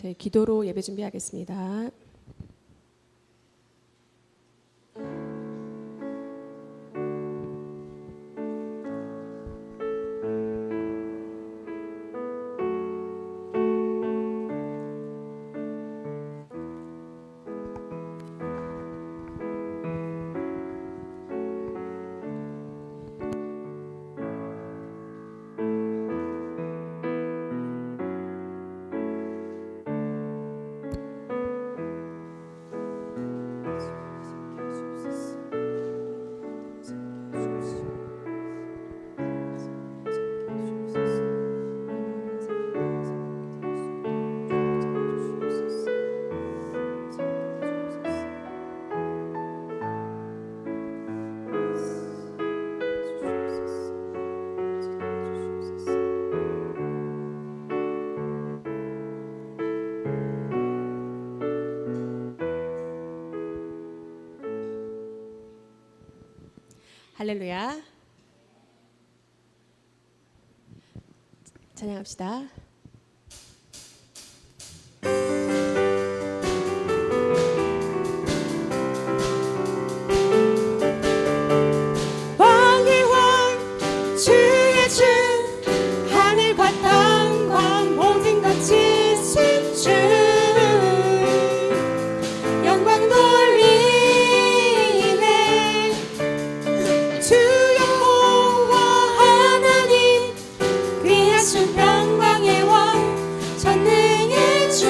저희 기도로 예배 준비하겠습니다. 할렐루야. 찬양합시다. 왕의 왕 주의 주 하늘과 땅과 모든 것 지으신 주 영광 돌리네 주 여호와 하나님 귀하신 평강의 왕 전능의 주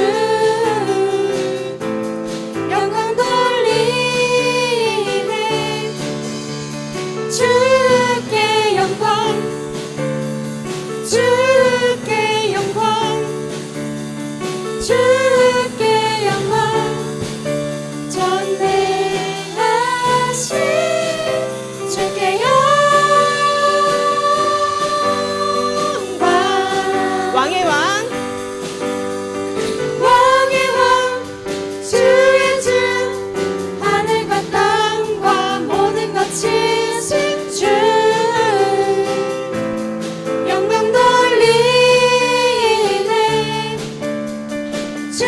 영광 돌리네 주께 영광 주께 영광 주께 영광 전능하신 주께 영광 왕의 왕 왕의 왕 주의 주 하늘과 땅과 모든 것 지으신 주 영광 돌리네 주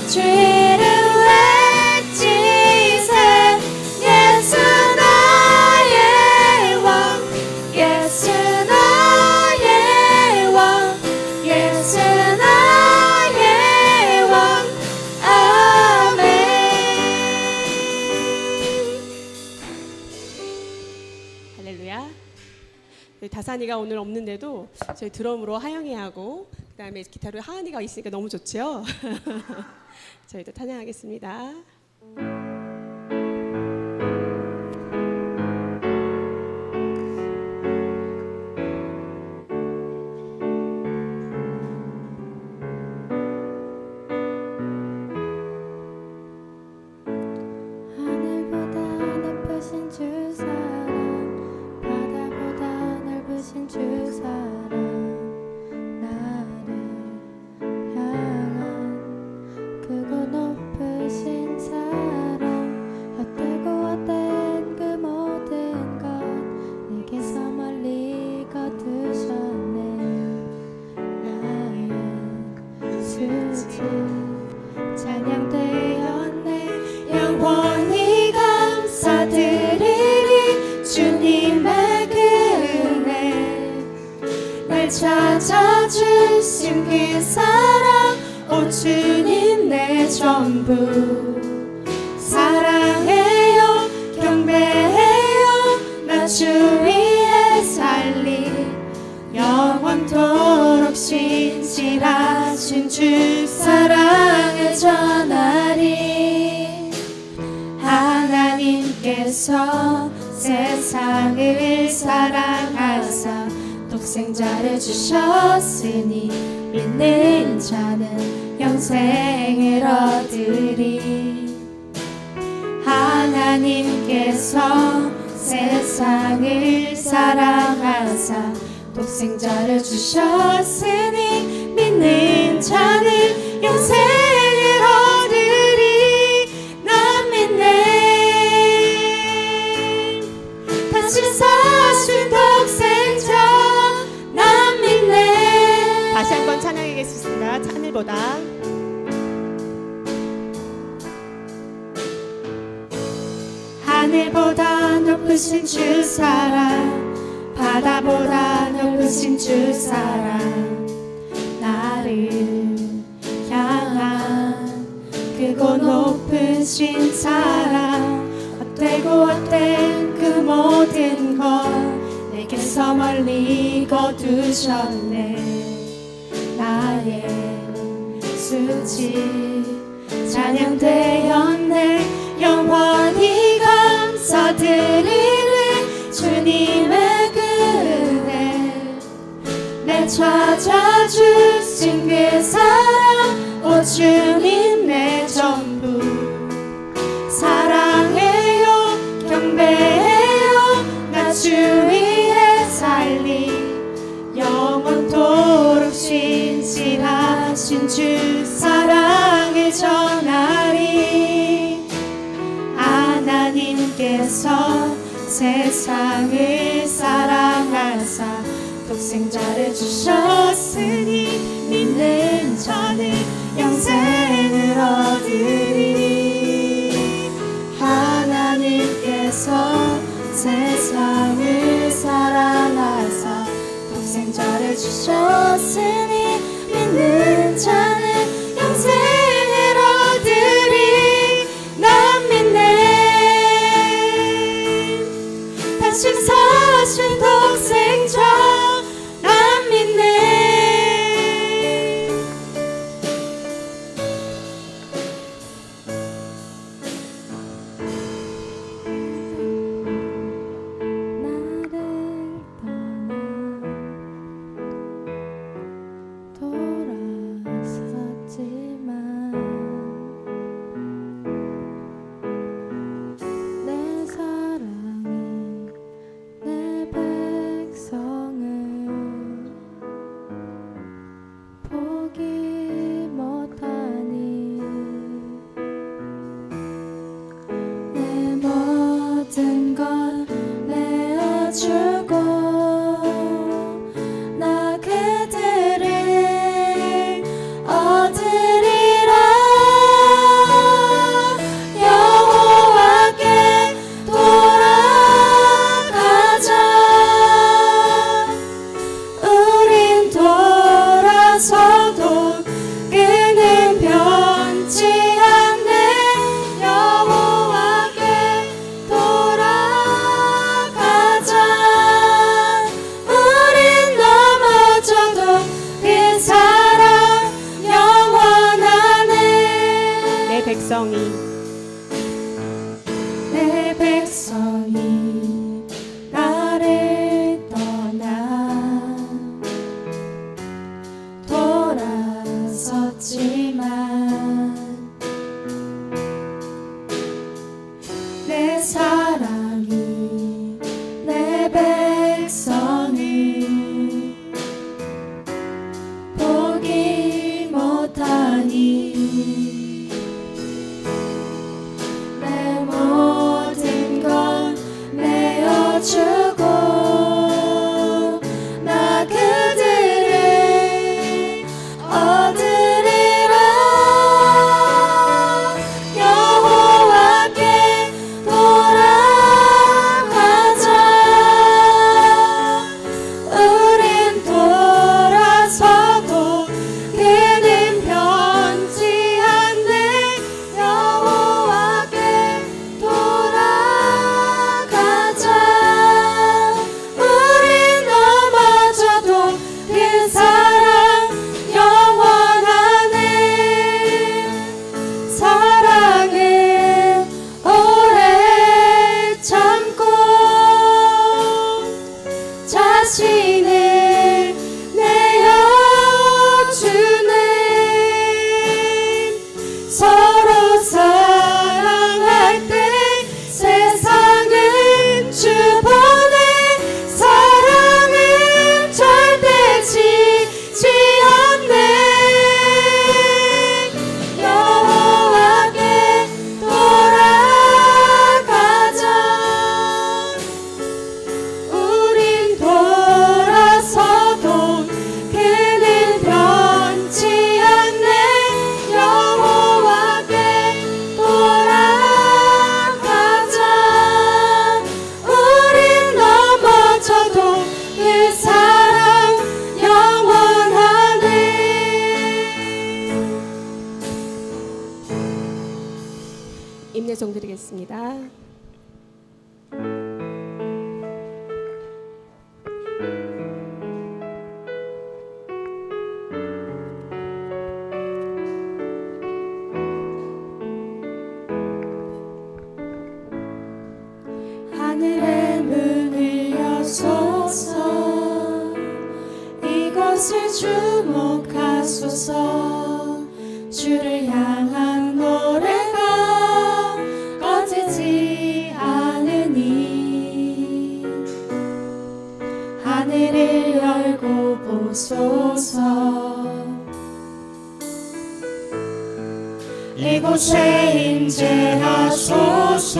주 이름 외치세 예수 나의 왕 예수 나의 왕 예수 나의 왕 아멘. 할렐루야. 네, 다산이가 오늘 없는데도 저희 드럼으로 하영이하고 그다음에 기타로 하은이가 있으니까 너무 좋죠. 저희도 찬양하겠습니다. 하늘보다 높으신 주 사랑 바다보다 넓으신 주 사랑 나를 향한 크고 높으신 사랑 헛되고 헛된 그 모든 것 내게서 멀리 거두셨네 나의 수지 찬양되었네 영원히 감사드리리 주님의 그 은혜 날 찾아주신 그 사랑 오 주님 내 전부 사랑해요 경배해요 나 주 위에 살리 영원토록 신실하신 주 사랑을 전하리 하나님께서 세상을 사랑하사 독생자를 주셨으니 믿는 자는 영생을 얻으리 하나님께서 세상을 사랑하사 독생자를 주셨으니 믿는 자는 영생을 얻으리 난 믿네 다시 사신 독생자 난 믿네 다시 한번 찬양하겠습니다. 하늘보다 하늘보다 높으신 주 사랑 바다보다 높으신 주 사랑 나를 향한 크고 높으신 사랑 헛되고 헛된 그 모든 것 내게서 멀리 거두셨네 나의 수지 찬양되었네 영원히 감사드리네 주님의 그 은혜 내 찾아주신 그 사랑 오 주님 내 전부 사랑해요 경배해요 나 주 위에 살리 영원토록 신실하신 주 사랑을 전하리 하나님께서 세상을 사랑하사 독생자를 주셨으니 믿는 자는 영생을 얻으리 하나님께서 세상을 사랑하사 독생자를 주셨으니 믿는 자는 영생을 얻으리 난 믿네 다시 사신 독생자 난 믿네 나를 떠나 내 백성이 나를 떠나 돌아섰지만 내 사랑이 내 백성을 보기 못하니 내 모든 건 내어주고 나 그들을 얻으리라 여호와께 돌아가자 우린 돌아서도 그는 변치 않네 여호와께 돌아가자 우린 넘어져도 그 사랑 영원하네 사랑은 오래 참고 자신을 내어주네 서로 사랑할 때 세상은 주보내 사랑은 절대 지지 않네 여호와께 돌아가자 우린 돌아서도 그는 변치 않네 여호와께 돌아가자 우린 넘어져도 그 사랑 영원하네 임내송 드리겠습니다. 하늘의 문을 여소서 이것을 주목하소서 주를 향한 노래가 꺼지지 않으니 하늘을 열고 보소서 이곳에 임재하소서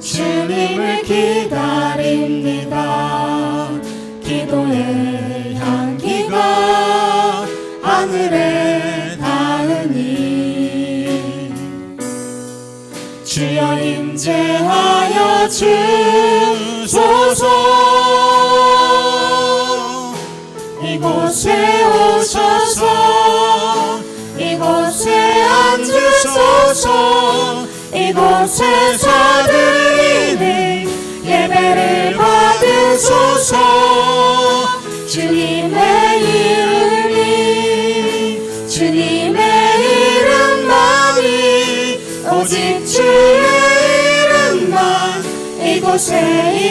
주님을 기다립니다 기도의 향기가 하늘에 닿으니 주여 임재하여 주소서 이곳에 오셔서 이곳에 앉으소서 이곳에서 드리는 예배를 받으소서 주님의 이름이 주님의 이름만이 오직 주의 이름만 이곳에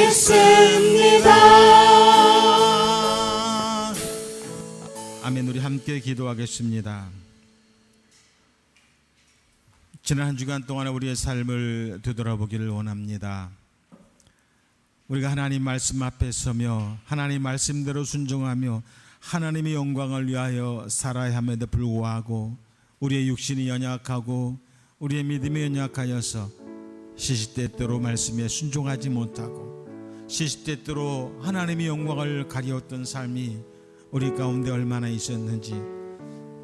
있습니다. 아멘. 우리 함께 기도하겠습니다. 지난 한 주간 동안 우리의 삶을 되돌아보기를 원합니다. 우리가 하나님 말씀 앞에 서며 하나님 말씀대로 순종하며 하나님의 영광을 위하여 살아야 함에도 불구하고 우리의 육신이 연약하고 우리의 믿음이 연약하여서 시시때때로 말씀에 순종하지 못하고 시시때때로 하나님의 영광을 가리웠던 삶이 우리 가운데 얼마나 있었는지,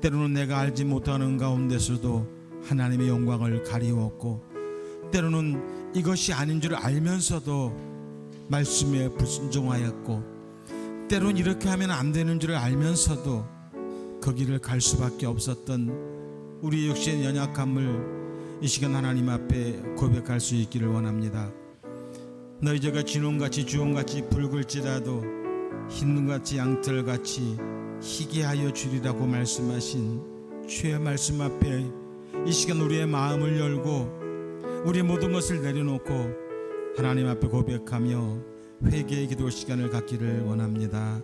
때로는 내가 알지 못하는 가운데서도 하나님의 영광을 가리웠고, 때로는 이것이 아닌 줄 알면서도 말씀에 불순종하였고, 때로는 이렇게 하면 안 되는 줄 알면서도 그 길을 갈 수밖에 없었던 우리의 육신의 연약함을 이 시간 하나님 앞에 고백할 수 있기를 원합니다. 너희 죄가 진홍같이 주홍같이 붉을지라도 흰눈같이 양털같이 희게 하여 주리라고 말씀하신 주의 말씀 앞에 이 시간 우리의 마음을 열고 우리의 모든 것을 내려놓고 하나님 앞에 고백하며 회개의 기도 시간을 갖기를 원합니다.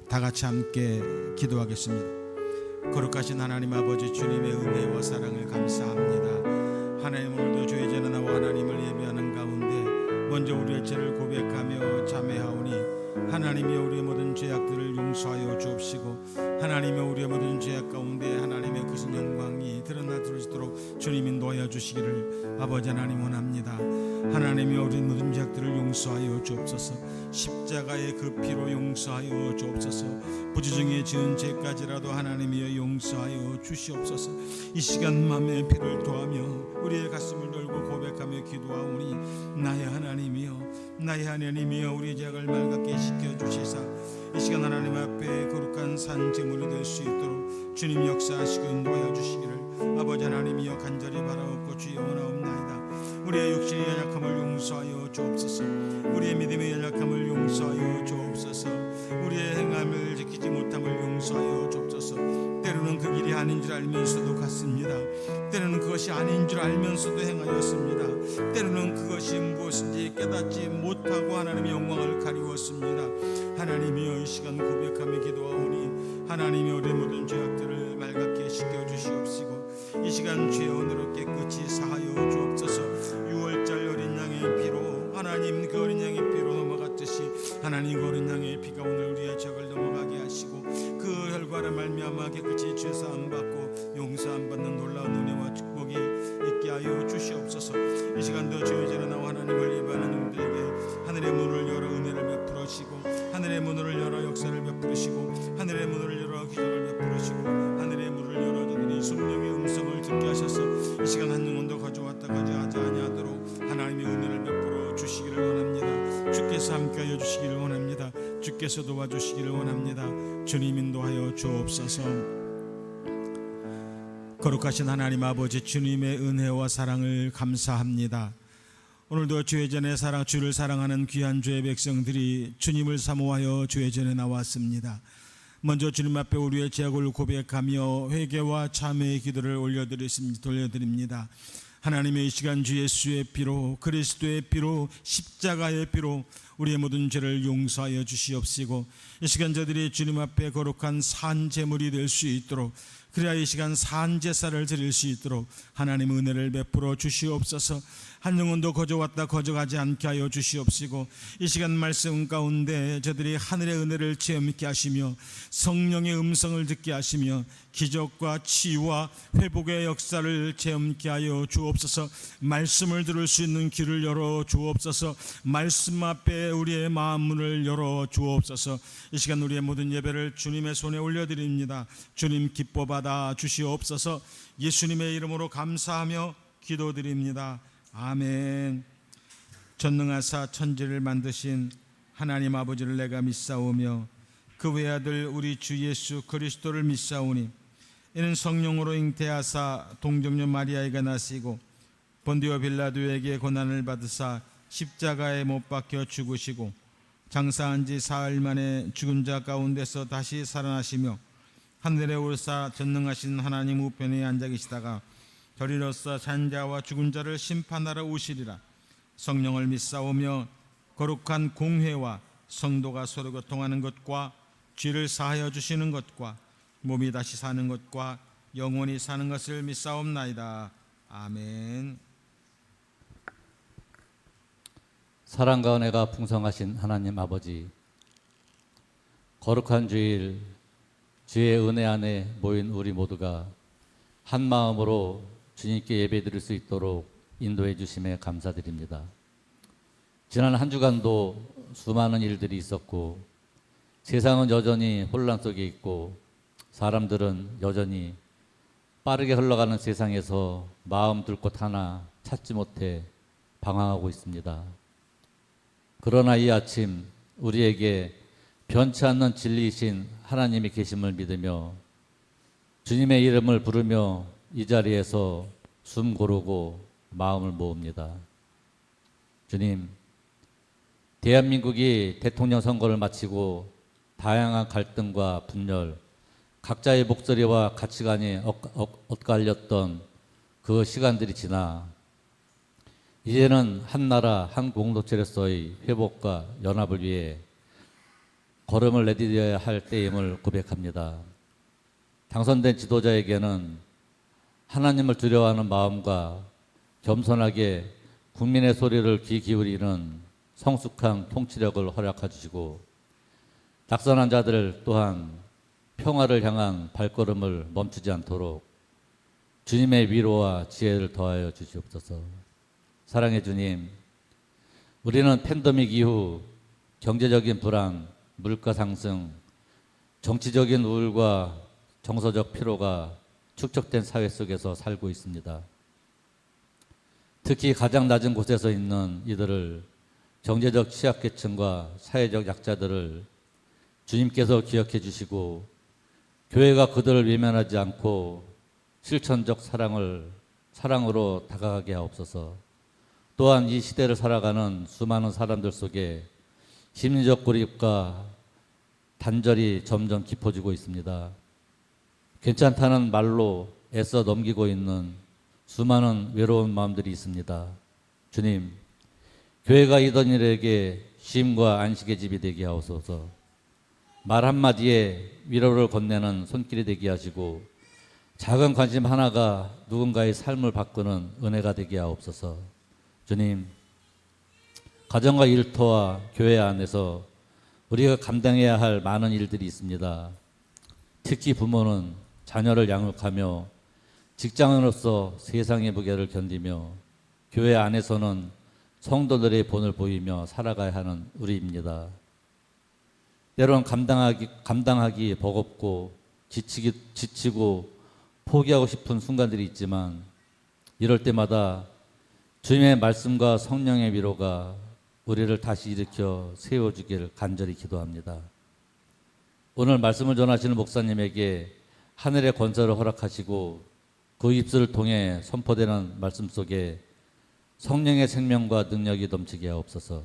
다 같이 함께 기도하겠습니다. 거룩하신 하나님 아버지, 주님의 은혜와 사랑을 감사합니다. 하나님, 오늘도 주의 전에 나와 하나님을 예배하는 가운데 먼저 우리의 죄를 고백하며 자매하오니 하나님이여 우리의 모든 죄악들을 용서하여 주옵시고 하나님이여 우리의 모든 죄악 가운데 하나님의 크신 영광이 드러나도록 주님 인도하여 주시기를 아버지 하나님 원합니다. 하나님이여 우리 모든 죄악들을 용서하여 주옵소서. 십자가의 그 피로 용서하여 주옵소서. 부지중에 지은 죄까지라도 하나님이여 용서하여 주시옵소서. 이 시간 맘에 피를 토하며 우리의 가슴을 열고 고백하며 기도하오니 나의 하나님이여 우리의 죄악을 맑게 씻겨주시사 이 시간 하나님 앞에 거룩한 산 제물이 될 수 있도록 주님 역사하시고 인도하여 주시기를 아버지 하나님이여 간절히 바라옵고 주여 원하옵나이다. 우리의 육신의 연약함을 용서하여 주옵소서. 우리의 믿음의 연약함을 용서하여 주옵소서. 우리의 행함을 지키지 못함을 용서하여 주옵소서. 때로는 그 길이 아닌 줄 알면서도 갔습니다. 때로는 그것이 아닌 줄 알면서도 행하였습니다. 때로는 그것이 무엇인지 깨닫지 못하고 하나님의 영광을 가리웠습니다. 하나님이여 이 시간 고백하며 기도하오니 하나님이 우리의 모든 죄악들을 맑게 씻겨주시옵시고 이 시간 죄의 언어로 깨끗이 사하여 주옵소서. 6월절 어린 양의 피로 하나님 그 어린 양의 피로 넘어갔듯이 하나님 그 어린 양의 피가 오늘 우리의 죄를 넘어가게 하시고 그 혈과를 말미암아 깨끗이 죄사함 받고 용서함 받는 놀라운 은혜와 축복이 있게 하여 주시옵소서. 이 시간도 주의 전에 나와 하나님을 예배하는 우리에게 하늘의 문을 열어 은혜를 베풀으시고 하늘의 문을 열어 역사를 베풀으시고 하늘의 문을 열어 기적을 베풀으시고 하늘의 문을 열어 저들이 성령의 음성을 듣게 하셔서 이 시간 한 영혼도 가져왔다 가져가지 아니하도록 하나님의 은혜를 베풀어 주시기를 원합니다. 주께서 함께하여 주시기를 원합니다. 주께서 도와주시기를 원합니다. 주님 인도하여 주옵소서. 거룩하신 하나님 아버지, 주님의 은혜와 사랑을 감사합니다. 오늘도 주의 전에 주를 사랑하는 귀한 주의 백성들이 주님을 사모하여 주의 전에 나왔습니다. 먼저 주님 앞에 우리의 죄악을 고백하며 회개와 참회의 기도를 돌려드립니다. 하나님의 이 시간 주 예수의 피로, 그리스도의 피로, 십자가의 피로 우리의 모든 죄를 용서하여 주시옵시고 이 시간 저들이 주님 앞에 거룩한 산 제물이 될 수 있도록, 그래야 이 시간 산 제사를 드릴 수 있도록 하나님 은혜를 베풀어 주시옵소서. 한 영혼도 거저왔다 거저가지 않게 하여 주시옵시고 이 시간 말씀 가운데 저들이 하늘의 은혜를 체험케 하시며 성령의 음성을 듣게 하시며 기적과 치유와 회복의 역사를 체험케 하여 주옵소서. 말씀을 들을 수 있는 귀를 열어 주옵소서. 말씀 앞에 우리의 마음문을 열어 주옵소서. 이 시간 우리의 모든 예배를 주님의 손에 올려드립니다. 주님 기뻐 받아 주시옵소서. 예수님의 이름으로 감사하며 기도드립니다. 아멘. 전능하사 천지를 만드신 하나님 아버지를 내가 믿사오며 그 외아들 우리 주 예수 그리스도를 믿사오니 이는 성령으로 잉태하사 동정녀 마리아에게 나시고 본디오 빌라도에게 고난을 받으사 십자가에 못 박혀 죽으시고 장사한 지 사흘 만에 죽은 자 가운데서 다시 살아나시며 하늘에 오르사 전능하신 하나님 우편에 앉아 계시다가 저리로서 산자와 죽은 자를 심판하러 오시리라. 성령을 믿사오며 거룩한 공회와 성도가 서로 교통하는 것과 죄를 사하여 주시는 것과 몸이 다시 사는 것과 영원히 사는 것을 믿사옵나이다. 아멘. 사랑과 은혜가 풍성하신 하나님 아버지, 거룩한 주일 주의 은혜 안에 모인 우리 모두가 한 마음으로 주님께 예배드릴 수 있도록 인도해 주심에 감사드립니다. 지난 한 주간도 수많은 일들이 있었고 세상은 여전히 혼란 속에 있고 사람들은 여전히 빠르게 흘러가는 세상에서 마음 둘 곳 하나 찾지 못해 방황하고 있습니다. 그러나 이 아침 우리에게 변치 않는 진리이신 하나님이 계심을 믿으며 주님의 이름을 부르며 이 자리에서 숨 고르고 마음을 모읍니다. 주님, 대한민국이 대통령 선거를 마치고 다양한 갈등과 분열, 각자의 목소리와 가치관이 엇갈렸던 그 시간들이 지나 이제는 한 나라 한 공동체로서의 회복과 연합을 위해 걸음을 내디뎌야 할 때임을 고백합니다. 당선된 지도자에게는 하나님을 두려워하는 마음과 겸손하게 국민의 소리를 귀 기울이는 성숙한 통치력을 허락해 주시고 낙선한 자들 또한 평화를 향한 발걸음을 멈추지 않도록 주님의 위로와 지혜를 더하여 주시옵소서. 사랑의 주님, 우리는 팬데믹 이후 경제적인 불안, 물가 상승, 정치적인 우울과 정서적 피로가 축적된 사회 속에서 살고 있습니다. 특히 가장 낮은 곳에서 있는 이들을, 경제적 취약계층과 사회적 약자들을 주님께서 기억해 주시고 교회가 그들을 외면하지 않고 실천적 사랑으로 다가가게 하옵소서. 또한 이 시대를 살아가는 수많은 사람들 속에 심리적 고립과 단절이 점점 깊어지고 있습니다. 괜찮다는 말로 애써 넘기고 있는 수많은 외로운 마음들이 있습니다. 주님, 교회가 이들에게 쉼과 안식의 집이 되게 하옵소서. 말 한마디에 위로를 건네는 손길이 되게 하시고 작은 관심 하나가 누군가의 삶을 바꾸는 은혜가 되게 하옵소서. 주님, 가정과 일터와 교회 안에서 우리가 감당해야 할 많은 일들이 있습니다. 특히 부모는 자녀를 양육하며 직장인으로서 세상의 무게를 견디며 교회 안에서는 성도들의 본을 보이며 살아가야 하는 우리입니다. 때론 감당하기 버겁고 지치고 포기하고 싶은 순간들이 있지만 이럴 때마다 주님의 말씀과 성령의 위로가 우리를 다시 일으켜 세워주길 간절히 기도합니다. 오늘 말씀을 전하시는 목사님에게 하늘의 권세를 허락하시고 그 입술을 통해 선포되는 말씀 속에 성령의 생명과 능력이 넘치게 하옵소서.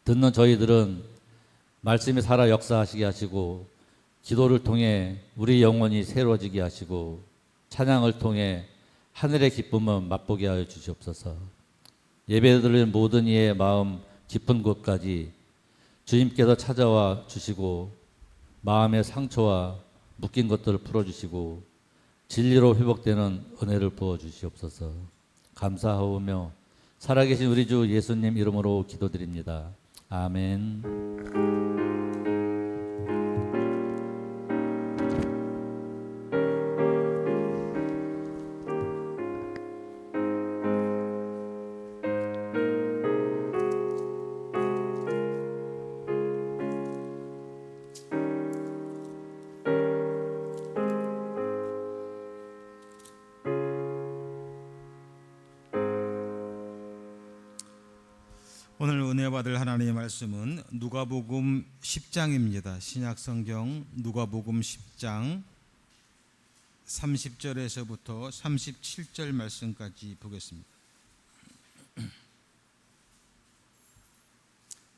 듣는 저희들은 말씀이 살아 역사하시게 하시고 기도를 통해 우리 영혼이 새로워지게 하시고 찬양을 통해 하늘의 기쁨을 맛보게 하여 주시옵소서. 예배드리는 모든 이의 마음 깊은 곳까지 주님께서 찾아와 주시고 마음의 상처와 묶인 것들을 풀어주시고 진리로 회복되는 은혜를 부어주시옵소서. 감사하오며 살아계신 우리 주 예수님 이름으로 기도드립니다. 아멘. 오늘 은혜 받을 하나님의 말씀은 누가복음 10장입니다. 신약성경 누가복음 10장 30절에서부터 37절 말씀까지 보겠습니다.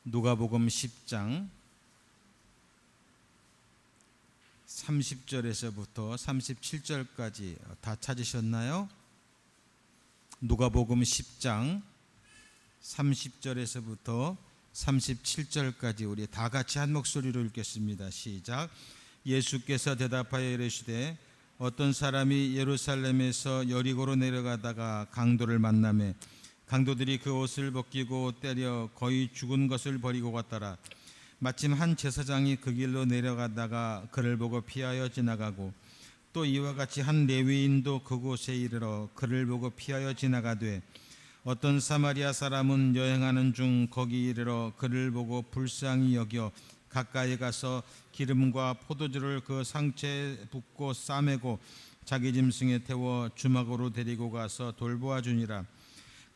누가복음 10장 30절에서부터 37절까지 다 찾으셨나요? 누가복음 10장 30절에서부터 37절까지 우리 다 같이 한 목소리로 읽겠습니다. 시작. 예수께서 대답하여 이르시되 어떤 사람이 예루살렘에서 여리고로 내려가다가 강도를 만나매 강도들이 그 옷을 벗기고 때려 거의 죽은 것을 버리고 갔더라. 마침 한 제사장이 그 길로 내려가다가 그를 보고 피하여 지나가고 또 이와 같이 한 레위인도 그곳에 이르러 그를 보고 피하여 지나가되 어떤 사마리아 사람은 여행하는 중 거기 이르러 그를 보고 불쌍히 여겨 가까이 가서 기름과 포도주를 그 상체에 붓고 싸매고 자기 짐승에 태워 주막으로 데리고 가서 돌보아 주니라.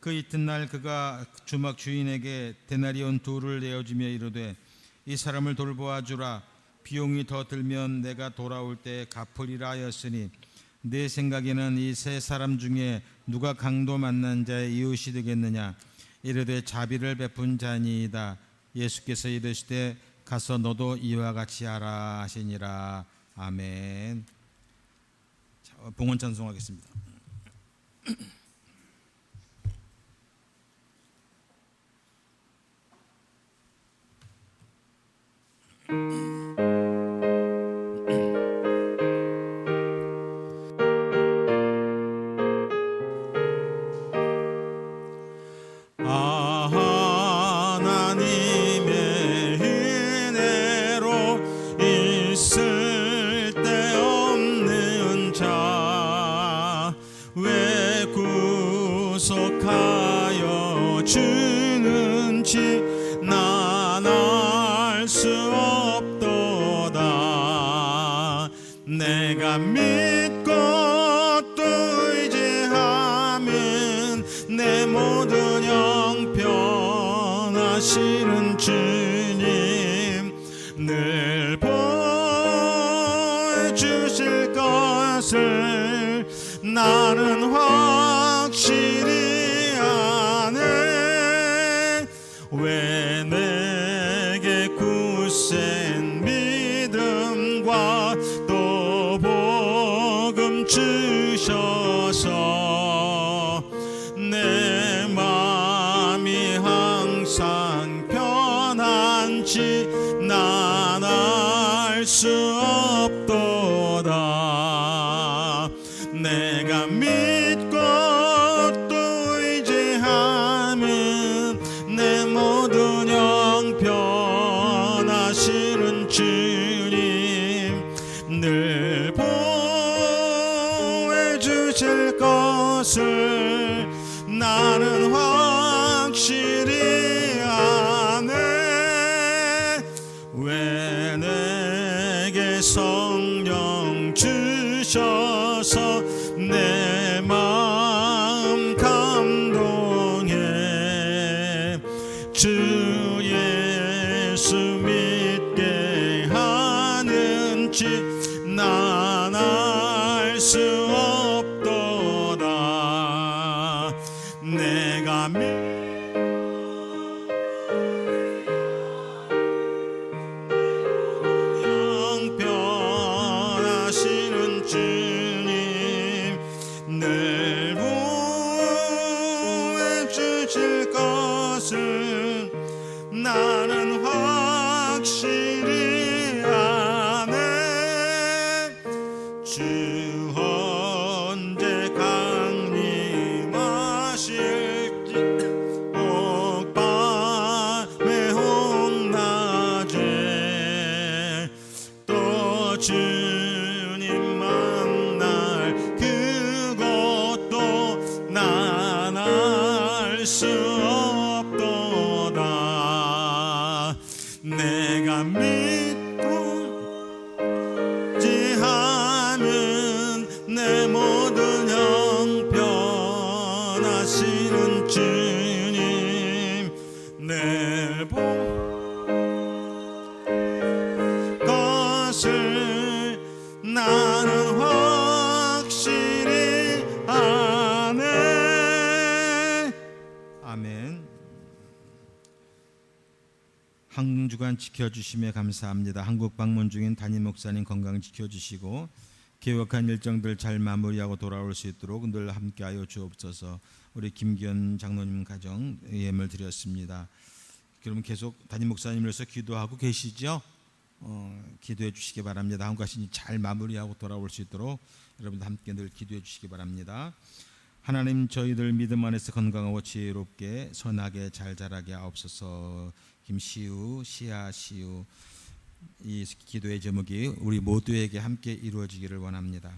그 이튿날 그가 주막 주인에게 데나리온 2를 내어주며 이르되 이 사람을 돌보아 주라. 비용이 더 들면 내가 돌아올 때 갚으리라 하였으니 내 생각에는 이 세 사람 중에 누가 강도 만난 자의 이웃이 되겠느냐. 이르되 자비를 베푼 자니이다. 예수께서 이르시되 가서 너도 이와 같이 하라 하시니라. 아멘. 봉헌 찬송하겠습니다. 하나님의 은혜로 있을 데 없는 자 왜 구속하여 주는지 난 알 수 없도다. 내가 믿고 또 의지하면 내 모든 형편하시는 주님 늘 보여주실 것을 나는 확실히 아네. 왜 내게 굳센 믿음과 또 복음 주셔서 내 마음이 항상 편한지 난 알 수 없도다. 내가 믿고 또 의지하면 내 모든 형편하시는 주님 늘 보여주실 것을 나는 확실히 아네. 왜 내게 성령 주셔서 내 마음 감동해 주 예수 믿게 하는지 난 알 수 없도다. 내가 형편하시는 주님 늘 보여주실 것을 나는 확실히 아네. 주 언제 강림하실지 혹밤에 혹낮에 또 주님 만날 그것도 난 알 수 없도다. 내가 믿고 지하면 내 모든 형편하시는 주님 내 것을 나는 확실히 아네. 아멘. 한 주간 지켜주심에 감사합니다. 한국 방문 중인 담임 목사님 건강 지켜주시고 계획한 일정들 잘 마무리하고 돌아올 수 있도록 늘 함께하여 주옵소서. 우리 김기현 장로님 가정 예물 드렸습니다. 그러면 계속 담임 목사님으로서 기도하고 계시죠? 기도해 주시기 바랍니다. 한국 가시니 잘 마무리하고 돌아올 수 있도록 여러분들 함께 늘 기도해 주시기 바랍니다. 하나님, 저희들 믿음 안에서 건강하고 지혜롭게 선하게 잘 자라게 하옵소서. 김시우, 시우 이 기도의 제목이 우리 모두에게 함께 이루어지기를 원합니다.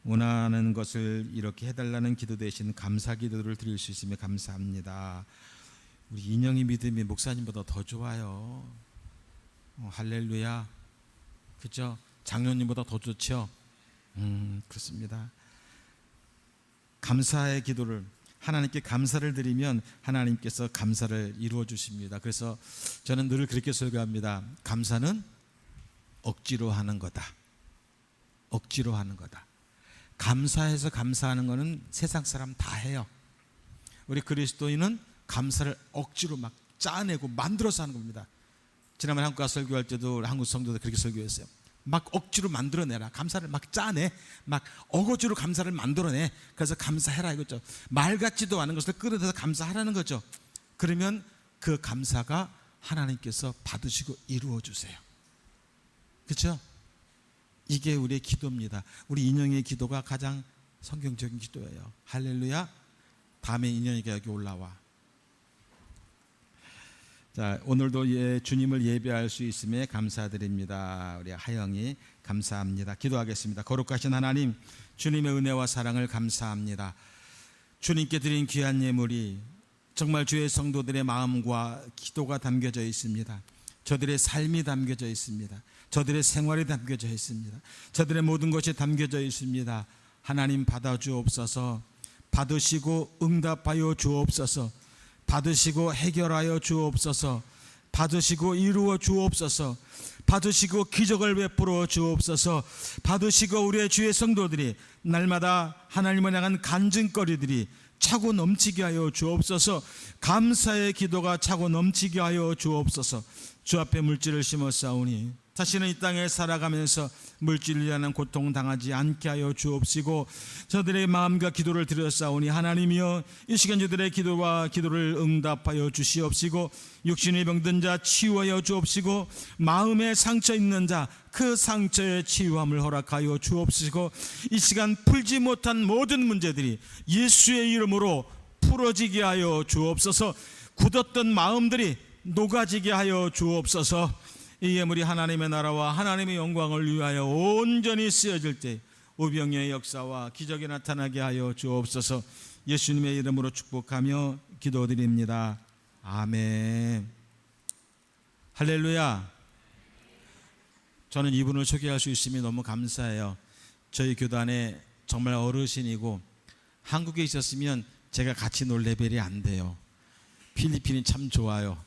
원하는 것을 이렇게 해달라는 기도 대신 감사 기도를 드릴 수 있으면 감사합니다. 우리 인영이 믿음이 목사님보다 더 좋아요. 할렐루야. 그죠? 장로님보다 더 좋죠? 그렇습니다. 감사의 기도를 하나님께 감사를 드리면 하나님께서 감사를 이루어 주십니다. 그래서 저는 늘 그렇게 설교합니다. 감사는 억지로 하는 거다. 억지로 하는 거다. 감사해서 감사하는 거는 세상 사람 다 해요. 우리 그리스도인은 감사를 억지로 막 짜내고 만들어서 하는 겁니다. 지난번에 한국 가서 설교할 때도 한국 성도들 그렇게 설교했어요. 막 억지로 만들어내라. 감사를 막 짜내. 막 어거지로 감사를 만들어내. 그래서 감사해라 이거죠. 말 같지도 않은 것을 끌어내서 감사하라는 거죠. 그러면 그 감사가 하나님께서 받으시고 이루어 주세요. 그렇죠? 이게 우리의 기도입니다. 우리 인형의 기도가 가장 성경적인 기도예요. 할렐루야. 다음에 인형이가 여기 올라와. 자, 오늘도 주님을 예배할 수 있음에 감사드립니다. 우리 하영이 감사합니다. 기도하겠습니다. 거룩하신 하나님, 주님의 은혜와 사랑을 감사합니다. 주님께 드린 귀한 예물이 정말 주의 성도들의 마음과 기도가 담겨져 있습니다. 저들의 삶이 담겨져 있습니다. 저들의 생활이 담겨져 있습니다. 저들의 모든 것이 담겨져 있습니다. 하나님 받아 주옵소서. 받으시고 응답하여 주옵소서. 받으시고 해결하여 주옵소서. 받으시고 이루어 주옵소서. 받으시고 기적을 베풀어 주옵소서. 받으시고 우리의 주의 성도들이 날마다 하나님을 향한 간증거리들이 차고 넘치게 하여 주옵소서. 감사의 기도가 차고 넘치게 하여 주옵소서. 주 앞에 물질을 심었사오니 다시는 이 땅에 살아가면서 물질을 위한 고통 당하지 않게 하여 주옵시고, 저들의 마음과 기도를 드렸사오니 하나님이여 이 시간 저들의 기도를 응답하여 주시옵시고, 육신이 병든 자 치유하여 주옵시고, 마음에 상처 있는 자 그 상처의 치유함을 허락하여 주옵시고, 이 시간 풀지 못한 모든 문제들이 예수의 이름으로 풀어지게 하여 주옵소서. 굳었던 마음들이 녹아지게 하여 주옵소서. 이 예물이 하나님의 나라와 하나님의 영광을 위하여 온전히 쓰여질 때 오병이의 역사와 기적이 나타나게 하여 주옵소서. 예수님의 이름으로 축복하며 기도드립니다. 아멘. 할렐루야. 저는 이분을 소개할 수 있음이 너무 감사해요. 저희 교단에 정말 어르신이고, 한국에 있었으면 제가 같이 놀 레벨이 안 돼요. 필리핀이 참 좋아요.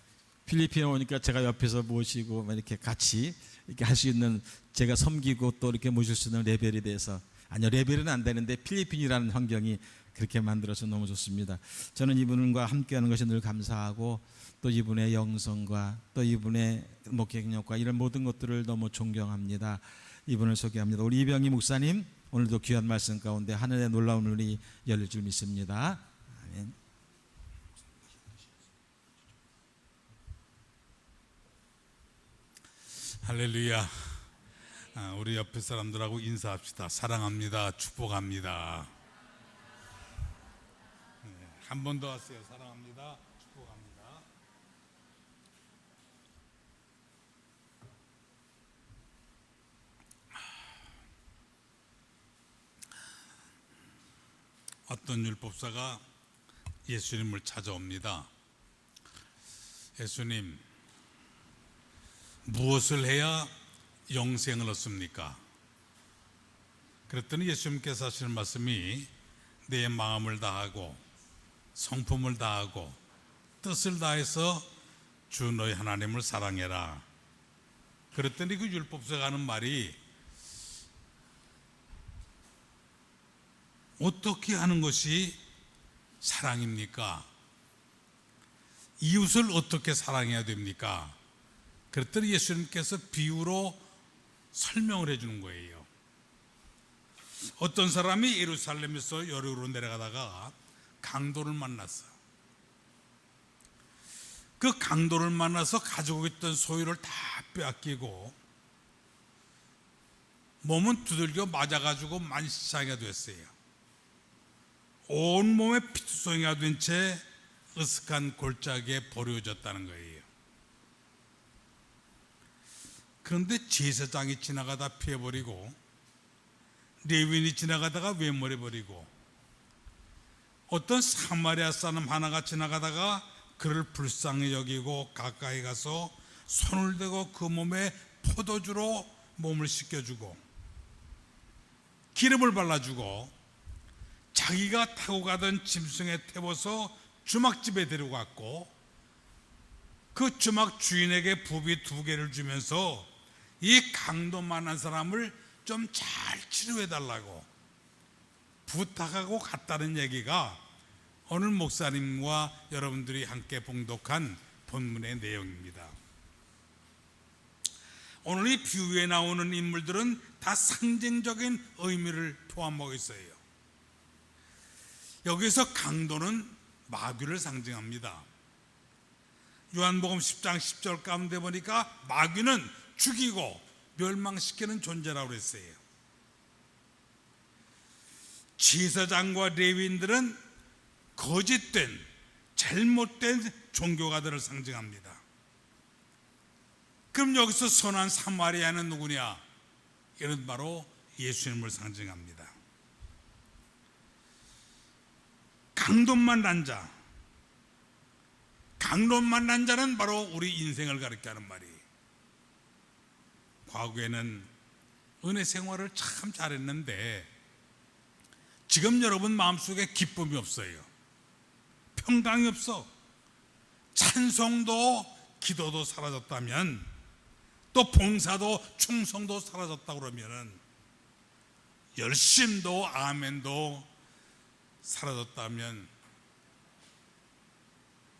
필리핀에 오니까 제가 옆에서 모시고 이렇게 같이 이렇게 할 수 있는, 제가 섬기고 또 이렇게 모실 수 있는 레벨이 돼서, 아니요, 레벨은 안 되는데 필리핀이라는 환경이 그렇게 만들어서 너무 좋습니다. 저는 이분과 함께하는 것이 늘 감사하고, 또 이분의 영성과 또 이분의 목격력과 이런 모든 것들을 너무 존경합니다. 이분을 소개합니다. 우리 이병희 목사님, 오늘도 귀한 말씀 가운데 하늘의 놀라운 눈이 열릴 줄 믿습니다. 아멘. 할렐루야. 우리 옆에 사람들하고 인사합시다. 사랑합니다. 축복합니다. 한 번 더 하세요. 사랑합니다. 축복합니다. 어떤 율법사가 예수님을 찾아옵니다. 예수님, 무엇을 해야 영생을 얻습니까? 그랬더니 예수님께서 하시는 말씀이, 내 마음을 다하고 성품을 다하고 뜻을 다해서 주 너희 하나님을 사랑해라. 그랬더니 그 율법사가 하는 말이, 어떻게 하는 것이 사랑입니까? 이웃을 어떻게 사랑해야 됩니까? 그랬더니 예수님께서 비유로 설명을 해주는 거예요. 어떤 사람이 예루살렘에서 여리고로 내려가다가 강도를 만났어요. 그 강도를 만나서 가지고 있던 소유를 다 빼앗기고 몸은 두들겨 맞아가지고 만시창이가 됐어요. 온몸에 피투성이가 된 채 으슥한 골짜기에 버려졌다는 거예요. 그런데 제사장이 지나가다 피해버리고, 레위인이 지나가다가 외모해버리고, 어떤 사마리아 사람 하나가 지나가다가 그를 불쌍히 여기고 가까이 가서 손을 대고 그 몸에 포도주로 몸을 씻겨주고 기름을 발라주고 자기가 타고 가던 짐승에 태워서 주막집에 데려갔고, 그 주막 주인에게 부비 2개를 주면서 이 강도 만난 사람을 좀 잘 치료해달라고 부탁하고 갔다는 얘기가 오늘 목사님과 여러분들이 함께 봉독한 본문의 내용입니다. 오늘 이 비유에 나오는 인물들은 다 상징적인 의미를 포함하고 있어요. 여기서 강도는 마귀를 상징합니다. 요한복음 10장 10절 가운데 보니까 마귀는 죽이고 멸망시키는 존재라고 그랬어요. 제사장과 레위인들은 거짓된 잘못된 종교가들을 상징합니다. 그럼 여기서 선한 사마리아는 누구냐? 이는 바로 예수님을 상징합니다. 강도 만난 자, 강도 만난 자는 바로 우리 인생을 가리켜 하는 말이에요. 과거에는 은혜 생활을 참 잘했는데 지금 여러분 마음속에 기쁨이 없어요. 평강이 없어. 찬송도 기도도 사라졌다면, 또 봉사도 충성도 사라졌다 그러면은, 열심도 아멘도 사라졌다면,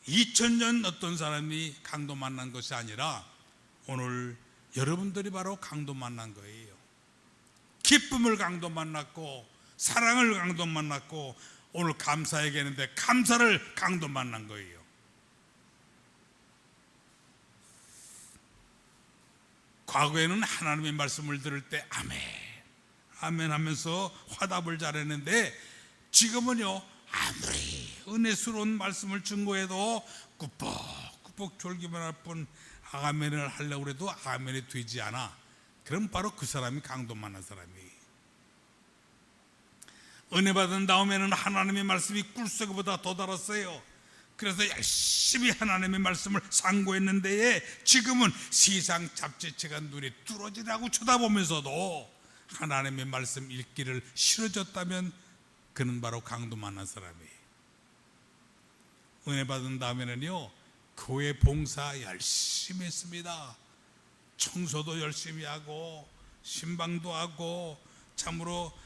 2000년 어떤 사람이 강도 만난 것이 아니라 오늘 여러분들이 바로 강도 만난 거예요. 기쁨을 강도 만났고, 사랑을 강도 만났고, 오늘 감사 얘기했는데 감사를 강도 만난 거예요. 과거에는 하나님의 말씀을 들을 때 아멘, 아멘 하면서 화답을 잘했는데, 지금은요, 아무리 은혜스러운 말씀을 증거해도 꾸벅꾸벅 졸기만 할 뿐 아멘을 하려고 해도 아멘이 되지 않아. 그럼 바로 그 사람이 강도 만난 사람이에요. 은혜 받은 다음에는 하나님의 말씀이 꿀속보다 더 달았어요. 그래서 열심히 하나님의 말씀을 상고했는데, 지금은 세상 잡지체가 눈이 뚫어지라고 쳐다보면서도 하나님의 말씀 읽기를 싫어졌다면 그는 바로 강도 만난 사람이에요. 은혜 받은 다음에는요, 교회 봉사 열심히 했습니다. 청소도 열심히 하고 신방도 하고 참으로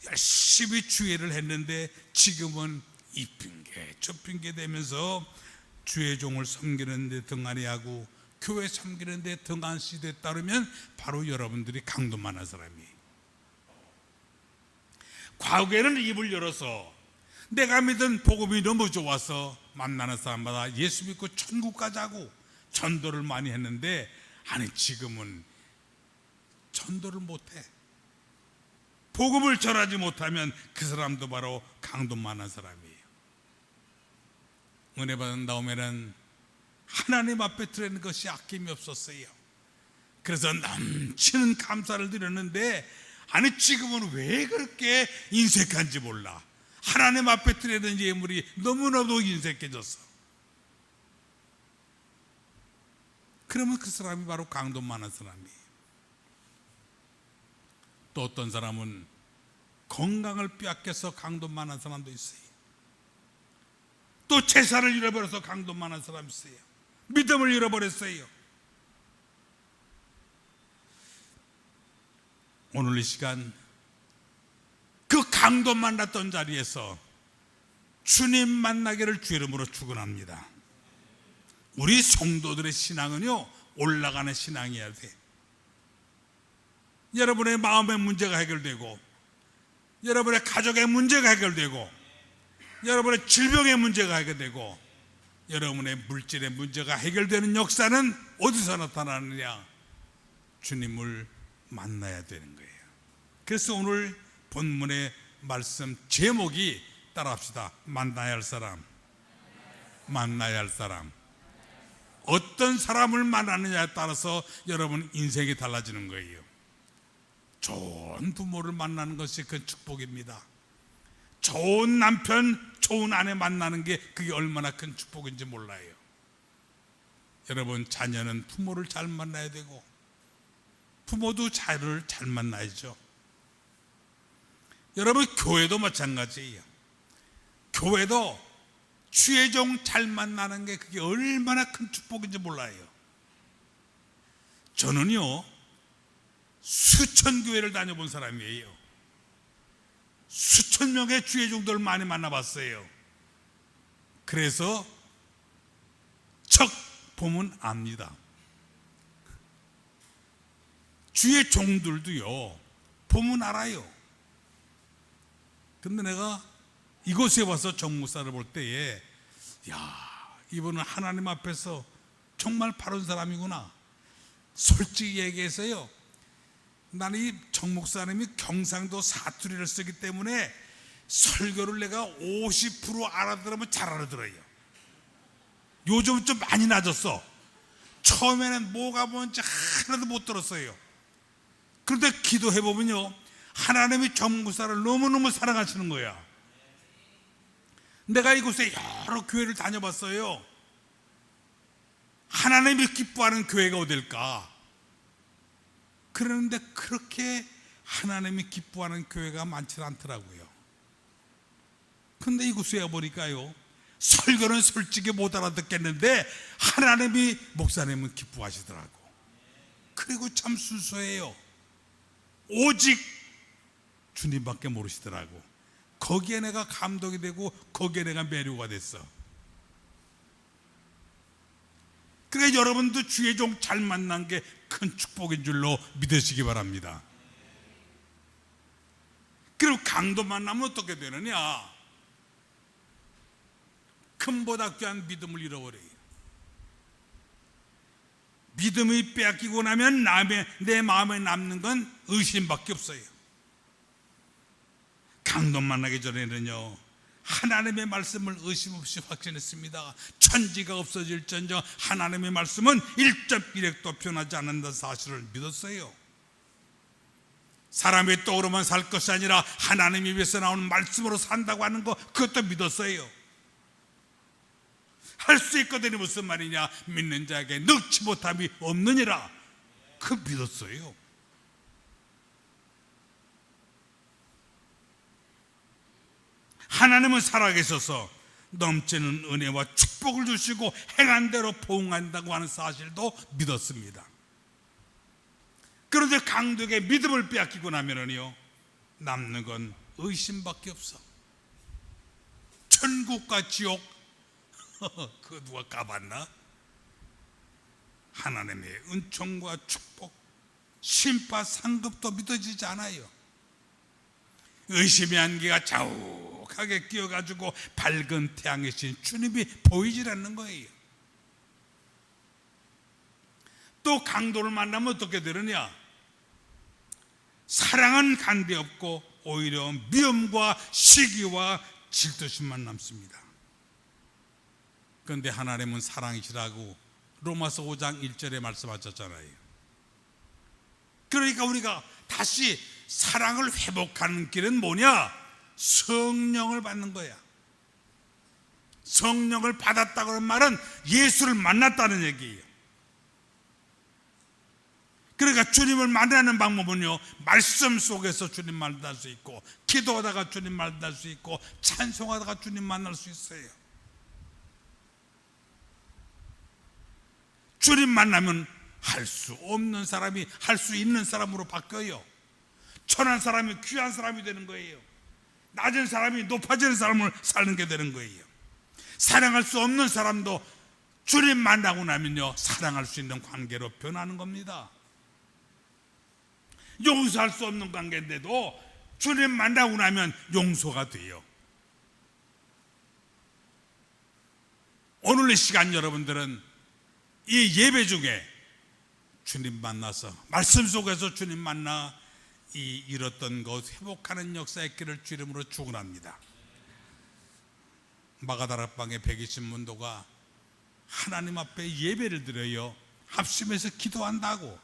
열심히 주의를 했는데, 지금은 이 핑계 저 핑계 대면서 주의 종을 섬기는 데 등한히하고 교회 섬기는 데 등한시 됐다면 바로 여러분들이 강도 만난 사람이에요. 과거에는 입을 열어서 내가 믿은 복음이 너무 좋아서 만나는 사람마다 예수 믿고 천국 가자고 전도를 많이 했는데, 아니 지금은 전도를 못해. 복음을 전하지 못하면 그 사람도 바로 강도 만난 사람이에요. 은혜 받은 다음에는 하나님 앞에 드리는 것이 아낌이 없었어요. 그래서 넘치는 감사를 드렸는데, 아니 지금은 왜 그렇게 인색한지 몰라. 하나님 앞에 드리는 예물이 너무나도 인색해졌어. 그러면 그 사람이 바로 강도 만난 사람이에요. 또 어떤 사람은 건강을 빼앗겨서 강도 만난 사람도 있어요. 또 재산을 잃어버려서 강도 만난 사람이 있어요. 믿음을 잃어버렸어요. 오늘 이 시간 그 강도 만났던 자리에서 주님 만나기를 주 이름으로 축원합니다. 우리 성도들의 신앙은요, 올라가는 신앙이어야 돼. 여러분의 마음의 문제가 해결되고, 여러분의 가족의 문제가 해결되고, 여러분의 질병의 문제가 해결되고, 여러분의 물질의 문제가 해결되는 역사는 어디서 나타나느냐? 주님을 만나야 되는 거예요. 그래서 오늘 본문의 말씀 제목이 따라합시다. 만나야 할 사람, 만나야 할 사람. 어떤 사람을 만나느냐에 따라서 여러분 인생이 달라지는 거예요. 좋은 부모를 만나는 것이 큰 축복입니다. 좋은 남편, 좋은 아내 만나는 게 그게 얼마나 큰 축복인지 몰라요. 여러분, 자녀는 부모를 잘 만나야 되고 부모도 자녀를 잘 만나야죠. 여러분, 교회도 마찬가지예요. 교회도 주의 종 잘 만나는 게 그게 얼마나 큰 축복인지 몰라요. 저는요, 수천 교회를 다녀본 사람이에요. 수천 명의 주의 종들을 많이 만나봤어요. 그래서 척 보면 압니다. 주의 종들도요, 보면 알아요. 근데 내가 이곳에 와서 정목사를 볼 때에, 야, 이분은 하나님 앞에서 정말 바른 사람이구나. 솔직히 얘기해서요, 나는 이 정목사님이 경상도 사투리를 쓰기 때문에 설교를 내가 50% 알아들으면 잘 알아들어요. 요즘 좀 많이 낮았어. 처음에는 뭐가 뭔지 하나도 못 들었어요. 그런데 기도해보면요, 하나님이 정목사를 너무너무 사랑하시는 거야. 내가 이곳에 여러 교회를 다녀봤어요. 하나님이 기뻐하는 교회가 어딜까? 그런데 그렇게 하나님이 기뻐하는 교회가 많지 않더라고요. 근데 이곳에 와보니까요, 설교는 솔직히 못 알아듣겠는데 하나님이, 목사님은 기뻐하시더라고. 그리고 참 순수해요. 오직 주님밖에 모르시더라고. 거기에 내가 감동이 되고 거기에 내가 매료가 됐어. 그러니까 여러분도 주의 종 잘 만난 게 큰 축복인 줄로 믿으시기 바랍니다. 그리고 강도 만나면 어떻게 되느냐? 금보다 귀한 믿음을 잃어버려요. 믿음이 빼앗기고 나면 내 마음에 남는 건 의심밖에 없어요. 강도 만나기 전에는요, 하나님의 말씀을 의심 없이 확신했습니다. 천지가 없어질전저 하나님의 말씀은 1.1핵도 변하지 않는다는 사실을 믿었어요. 사람의 떡으로만 살 것이 아니라 하나님의 입에서 나오는 말씀으로 산다고 하는 거, 그것도 믿었어요. 할 수 있거든요. 무슨 말이냐? 믿는 자에게 넣지 못함이 없느니라. 그 믿었어요. 하나님은 살아계셔서 넘치는 은혜와 축복을 주시고 행한 대로 보응한다고 하는 사실도 믿었습니다. 그런데 강도에게 믿음을 빼앗기고 나면은요, 남는 건 의심밖에 없어. 천국과 지옥, 그거 누가 가봤나? 하나님의 은총과 축복, 심파 상급도 믿어지지 않아요. 의심의 안개가 자욱하게 끼어가지고 밝은 태양이신 주님이 보이질 않는 거예요. 또 강도를 만나면 어떻게 되느냐? 사랑은 간대 없고 오히려 미움과 시기와 질투심만 남습니다. 그런데 하나님은 사랑이시라고 로마서 5장 1절에 말씀하셨잖아요. 그러니까 우리가 다시 사랑을 회복하는 길은 뭐냐? 성령을 받는 거야. 성령을 받았다고 하는 말은 예수를 만났다는 얘기예요. 그러니까 주님을 만나는 방법은요, 말씀 속에서 주님 만날 수 있고, 기도하다가 주님 만날 수 있고, 찬송하다가 주님 만날 수 있어요. 주님 만나면 할 수 없는 사람이 할 수 있는 사람으로 바뀌어요. 천한 사람이 귀한 사람이 되는 거예요. 낮은 사람이 높아지는 사람을 사는 게 되는 거예요. 사랑할 수 없는 사람도 주님 만나고 나면요, 사랑할 수 있는 관계로 변하는 겁니다. 용서할 수 없는 관계인데도 주님 만나고 나면 용서가 돼요. 오늘 이 시간 여러분들은 이 예배 중에 주님 만나서, 말씀 속에서 주님 만나 이 잃었던 것 회복하는 역사의 길을 주 이름으로 축원합니다. 마가다락방의 120문도가 하나님 앞에 예배를 드려요. 합심해서 기도한다고.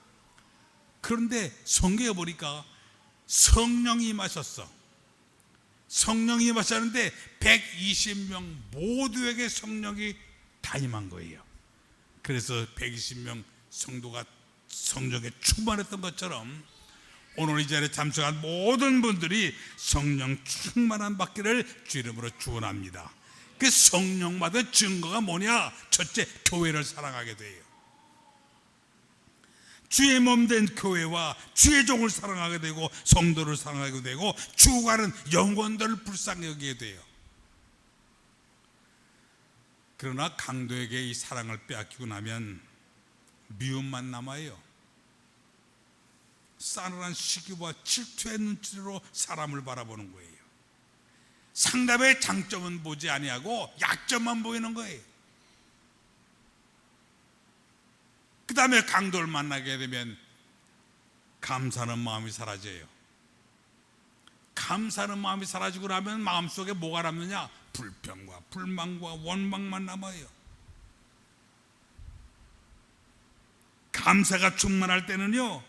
그런데 성경에 보니까 성령이 임하셨어. 성령이 임하셨는데 120명 모두에게 성령이 다 임한 거예요. 그래서 120명 성도가 성령에 충만했던 것처럼 오늘 이 자리에 참석한 모든 분들이 성령 충만한 받기를 주 이름으로 축원합니다. 그 성령 받은 증거가 뭐냐? 첫째, 교회를 사랑하게 돼요. 주의 몸된 교회와 주의 종을 사랑하게 되고, 성도를 사랑하게 되고, 죽어가는 영혼들을 불쌍히 여기게 돼요. 그러나 강도에게 이 사랑을 빼앗기고 나면 미움만 남아요. 싸늘한 시기와 질투의 눈치로 사람을 바라보는 거예요. 상대방의 장점은 보지 아니하고 약점만 보이는 거예요. 그 다음에 강도를 만나게 되면 감사하는 마음이 사라져요. 감사하는 마음이 사라지고 나면 마음속에 뭐가 남느냐? 불평과 불만과 원망만 남아요. 감사가 충만할 때는요,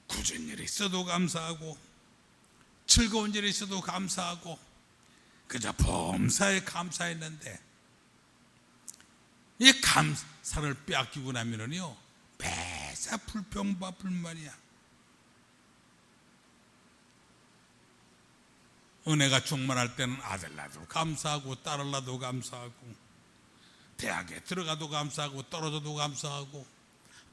굳은 일이 있어도 감사하고 즐거운 일이 있어도 감사하고 그저 범사에 감사했는데, 이 감사를 빼앗기고 나면은요 매사 불평과 불만이야. 은혜가 충만할 때는 아들 낳아도 감사하고 딸을 낳아도 감사하고 대학에 들어가도 감사하고 떨어져도 감사하고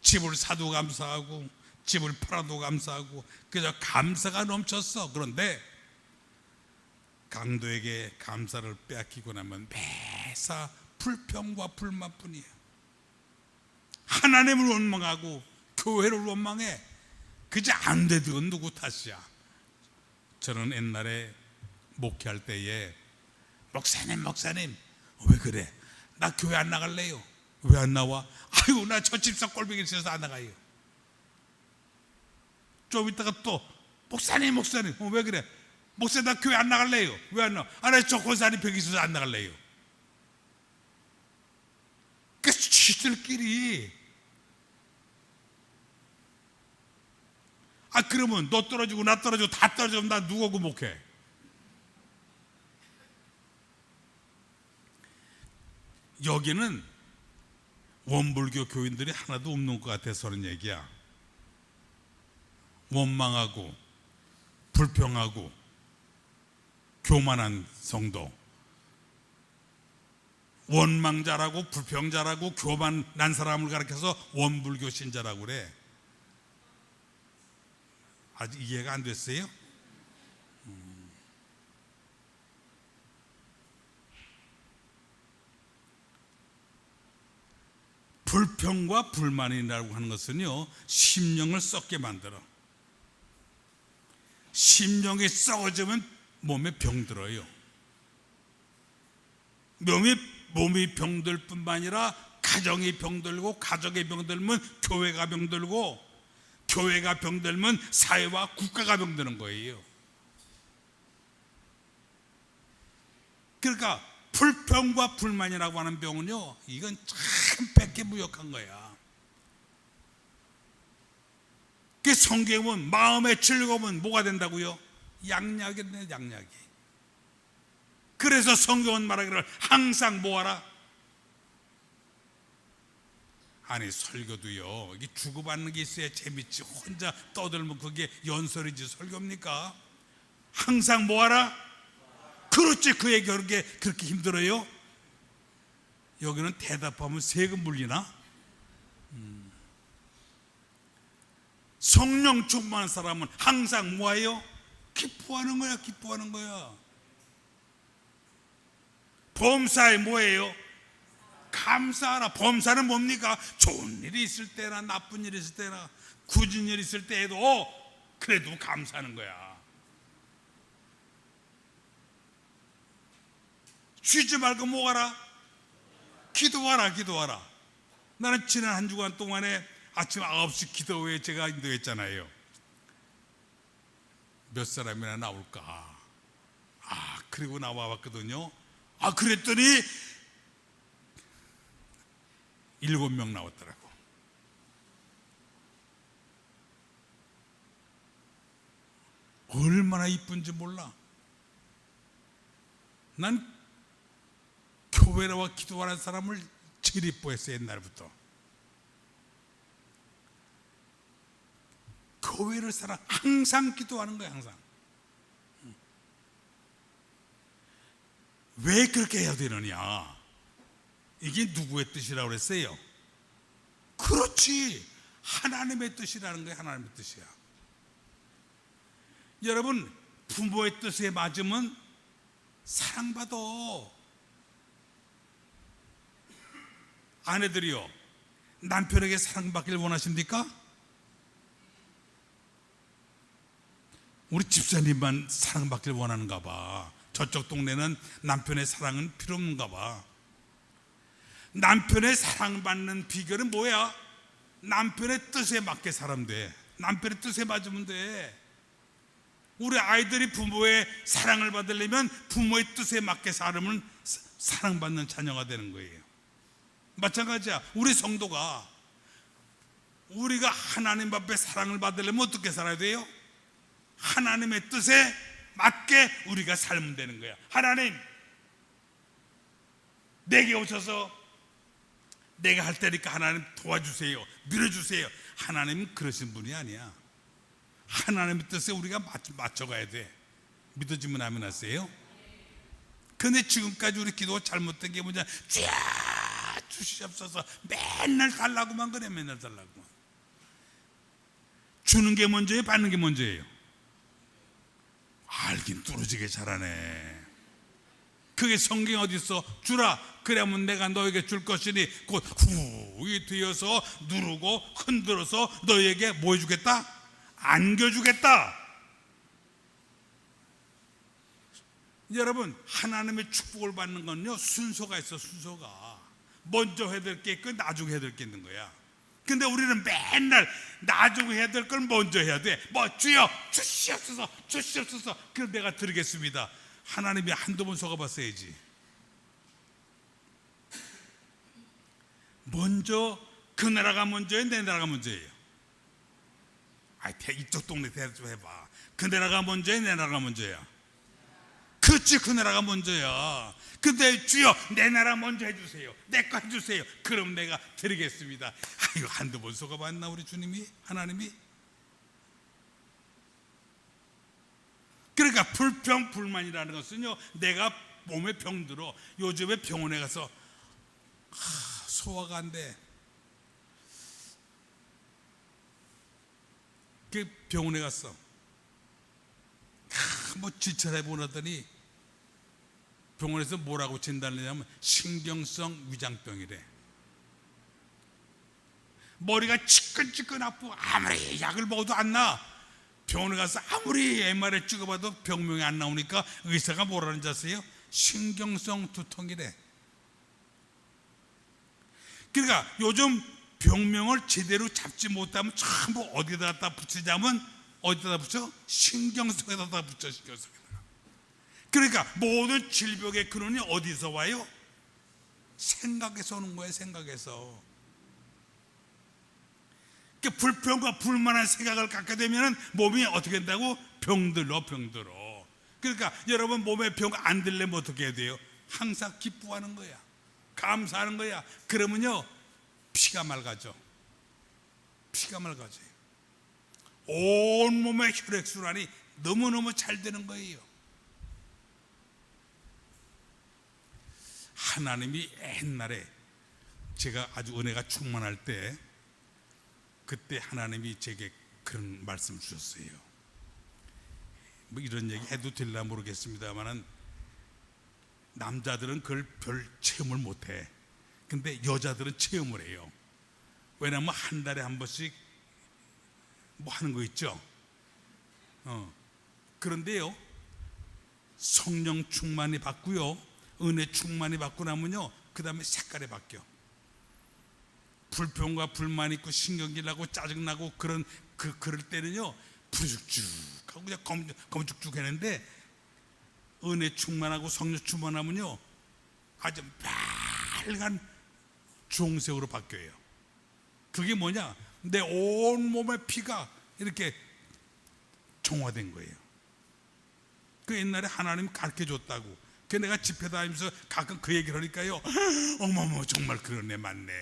집을 사도 감사하고 집을 팔아도 감사하고 그저 감사가 넘쳤어. 그런데 강도에게 감사를 빼앗기고 나면 매사 불평과 불만뿐이야. 하나님을 원망하고 교회를 원망해. 그저 안 되던 누구 탓이야. 저는 옛날에 목회할 때에 목사님 왜 그래? 나 교회 안 나갈래요. 왜 안 나와? 아유, 나 저 집사 꼴보기 싫어서 안 나가요. 좀 있다가 또 목사님 왜 그래? 목사님 나 교회 안 나갈래요. 왜 안 나와? 아, 나 저 권사님 벽이 있어서 안 나갈래요. 그 지들끼리 그러면 너 떨어지고 나 떨어지고 다 떨어지면 나 누구하고 목회? 여기는 원불교 교인들이 하나도 없는 것 같아서 그런 얘기야. 원망하고 불평하고 교만한 성도, 원망자라고 불평자라고 교만난 사람을 가리켜서 원불교 신자라고 그래. 아직 이해가 안 됐어요? 불평과 불만이라고 하는 것은요, 심령을 썩게 만들어. 심령이 썩어지면 몸에 병들어요. 몸이 병들 뿐만 아니라 가정이 병들고, 가정이 병들면 교회가 병들고, 교회가 병들면 사회와 국가가 병드는 거예요. 그러니까 불평과 불만이라고 하는 병은요, 이건 참 백개무역한 거야. 그 성경은 마음의 즐거움은 뭐가 된다고요? 양약이네, 양약이. 그래서 성경은 말하기를 항상 뭐하라? 아니, 설교도요, 이게 주고받는 게 있어야 재밌지. 혼자 떠들면 그게 연설이지 설교입니까? 항상 뭐하라? 그렇지. 그 얘기 그렇게 힘들어요? 여기는 대답하면 세금 물리나? 성령 충만한 사람은 항상 뭐예요? 기뻐하는 거야. 기뻐하는 거야. 범사에 뭐예요? 감사하라. 범사는 뭡니까? 좋은 일이 있을 때나 나쁜 일이 있을 때나 굳은 일이 있을 때에도 그래도 감사하는 거야. 쉬지 말고 뭐 하라? 기도하라. 기도하라. 나는 지난 한 주간 동안에 아침 9시 기도 후에 제가 인도했잖아요. 몇 사람이나 나올까? 그리고 나와봤거든요. 그랬더니 7명 나왔더라고. 얼마나 이쁜지 몰라. 난 교회와 기도하는 사람을 제일 이뻐했어요. 옛날부터. 교회를 항상 기도하는 거야. 항상. 왜 그렇게 해야 되느냐? 이게 누구의 뜻이라고 그랬어요? 그렇지, 하나님의 뜻이라는 거예요. 하나님의 뜻이야. 여러분, 부모의 뜻에 맞으면 사랑받아. 아내들이요, 남편에게 사랑받기를 원하십니까? 우리 집사님만 사랑받길 원하는가 봐. 저쪽 동네는 남편의 사랑은 필요 없는가 봐. 남편의 사랑받는 비결은 뭐야? 남편의 뜻에 맞게 살면 돼. 남편의 뜻에 맞으면 돼. 우리 아이들이 부모의 사랑을 받으려면 부모의 뜻에 맞게 살면 사랑받는 자녀가 되는 거예요. 마찬가지야. 우리 성도가 우리가 하나님 앞에 사랑을 받으려면 어떻게 살아야 돼요? 하나님의 뜻에 맞게 우리가 살면 되는 거야. 하나님, 내게 오셔서 내가 할 테니까 하나님 도와주세요, 밀어주세요. 하나님은 그러신 분이 아니야. 하나님의 뜻에 우리가 맞춰가야 돼. 믿어지면 아멘 하세요. 근데 지금까지 우리 기도가 잘못된 게 뭐냐? 주야 주시옵소서. 맨날 달라고만 그래. 맨날 달라고만. 주는 게 먼저예요, 받는 게 먼저예요? 알긴 뚫어지게 잘하네. 그게 성경에 어디 있어? 주라, 그러면 내가 너에게 줄 것이니 곧 후에 뒤어서 누르고 흔들어서 너에게 뭐 해주겠다? 안겨주겠다. 여러분, 하나님의 축복을 받는 건요, 순서가 있어. 순서가 먼저 해야 될 게 있고 나중에 해야 될 게 있는 거야. 근데 우리는 맨날 나중에 해야 될 걸 먼저 해야 돼. 뭐 주여 주시옵소서, 주시옵소서. 그럼 내가 드리겠습니다. 하나님이 한두 번 속아봤어야지. 먼저 그 나라가 먼저예요, 내 나라가 먼저예요? 이쪽 동네 대화 좀 해봐. 그 나라가 먼저예요, 내 나라가 먼저야? 그렇지, 그 나라가 먼저야. 근데 주여 내 나라 먼저 해주세요, 내 거 해주세요. 그럼 내가 드리겠습니다. 이거 한두 번 속아봤나 우리 주님이, 하나님이? 그러니까 불평불만이라는 것은요, 내가 몸에 병들어. 요즘에 병원에 가서 소화가 안 돼. 그 병원에 갔어. 뭐 지혈해 보더니 병원에서 뭐라고 진단을 하냐면 신경성 위장병이래. 머리가 치끈치끈 아프고 아무리 약을 먹어도 안 나. 병원에 가서 아무리 MRI 찍어봐도 병명이 안 나오니까 의사가 뭐라는 줄 아세요? 신경성 두통이래. 그러니까 요즘 병명을 제대로 잡지 못하면 전부 어디다 갖다 붙이자면 어디다 붙여? 신경성에다 붙여. 신경성에다. 그러니까 모든 질병의 근원이 어디서 와요? 생각에서 오는 거예요. 생각에서. 그러니까 불평과 불만한 생각을 갖게 되면 몸이 어떻게 된다고? 병들어. 그러니까 여러분 몸에 병 안 들려면 어떻게 해야 돼요? 항상 기뻐하는 거야. 감사하는 거야. 그러면요 피가 맑아져. 피가 맑아져요. 온몸의 혈액순환이 너무너무 잘 되는 거예요. 하나님이 옛날에 제가 아주 은혜가 충만할 때 그때 하나님이 제게 그런 말씀 주셨어요. 뭐 이런 얘기 해도 될라 모르겠습니다만은 남자들은 그걸 별 체험을 못해. 근데 여자들은 체험을 해요. 왜냐면 한 달에 한 번씩 뭐 하는 거 있죠. 그런데요 성령 충만이 받고요, 은혜 충만이 받고 나면요 그 다음에 색깔이 바뀌어. 불평과 불만 있고 신경질 나고 짜증나고 그럴 때는요 푸르죽죽 하고 그냥 검죽죽 했는데, 은혜 충만하고 성령 충만하면요 아주 빨간 주홍색으로 바뀌어요. 그게 뭐냐? 내 온몸의 피가 이렇게 정화된 거예요. 그 옛날에 하나님 가르쳐 줬다고. 그 내가 집회 다니면서 가끔 그 얘기를 하니까요, 어머머 정말 그러네, 맞네.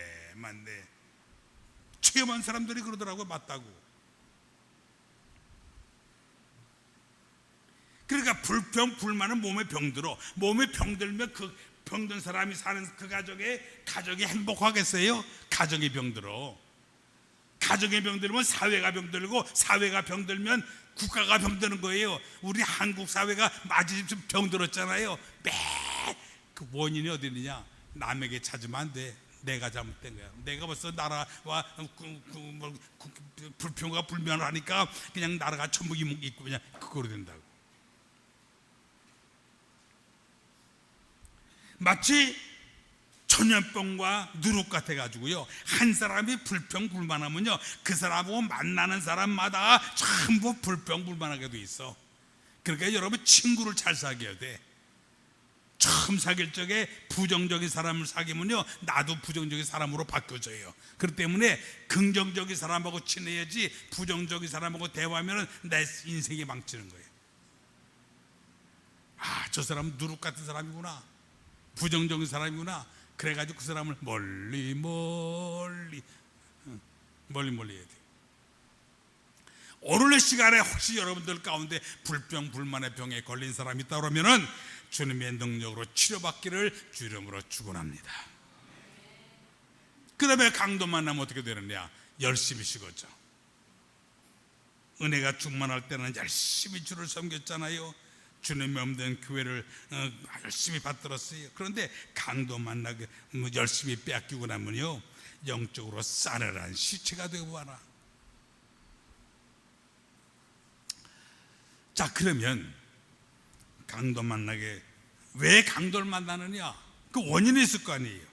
체험한 사람들이 그러더라고요. 맞다고. 그러니까 불평 불만은 몸에 병들어. 몸에 병들면 그 병든 사람이 사는 그 가족이 행복하겠어요? 가정이 병들어. 가정이 병들면 사회가 병들고, 사회가 병들면 국가가 병드는 거예요. 우리 한국 사회가 맞이집 병들었잖아요. 그 원인이 어디 있느냐? 남에게 찾으면 안 돼. 내가 잘못된 거야. 내가 벌써 나라와 불평과 불만을 하니까 그냥 나라가 전부 있고 그냥 그거로 된다고. 마치 전염병과 누룩 같아가지고요, 한 사람이 불평불만하면요 그 사람하고 만나는 사람마다 전부 불평불만하게 돼 있어. 그러니까 여러분 친구를 잘 사귀어야 돼. 처음 사귈 적에 부정적인 사람을 사귀면요 나도 부정적인 사람으로 바뀌어져요. 그렇기 때문에 긍정적인 사람하고 친해야지 부정적인 사람하고 대화하면 내 인생이 망치는 거예요. 아, 저 사람은 누룩 같은 사람이구나, 부정적인 사람이구나. 그래가지고 그 사람을 멀리 해야 돼. 오늘의 시간에 혹시 여러분들 가운데 불평불만의 병에 걸린 사람이 있다 그러면은 주님의 능력으로 치료받기를 주 이름으로 축원합니다. 그 다음에 강도 만나면 어떻게 되느냐? 열심히 식었죠. 은혜가 충만할 때는 열심히 주를 섬겼잖아요. 주님의 없는 교회를 열심히 받들었어요. 그런데 강도 만나게 열심히 빼앗기고 나면요 영적으로 싸늘한 시체가 되고 하나. 자, 그러면 강도 만나게 왜 강도를 만나느냐? 그 원인이 있을 거 아니에요.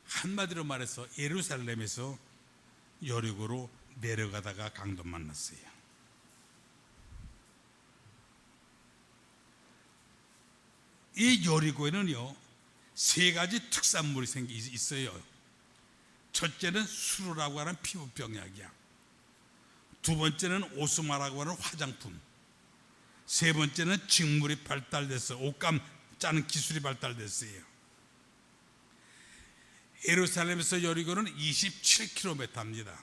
한마디로 말해서 예루살렘에서 여리고로 내려가다가 강도 만났어요. 이 여리고에는요 세 가지 특산물이 있어요. 첫째는 수루라고 하는 피부병약이야. 두 번째는 오스마라고 하는 화장품. 세 번째는 직물이 발달돼서 옷감 짜는 기술이 발달됐어요. 예루살렘에서 여리고는 27km입니다.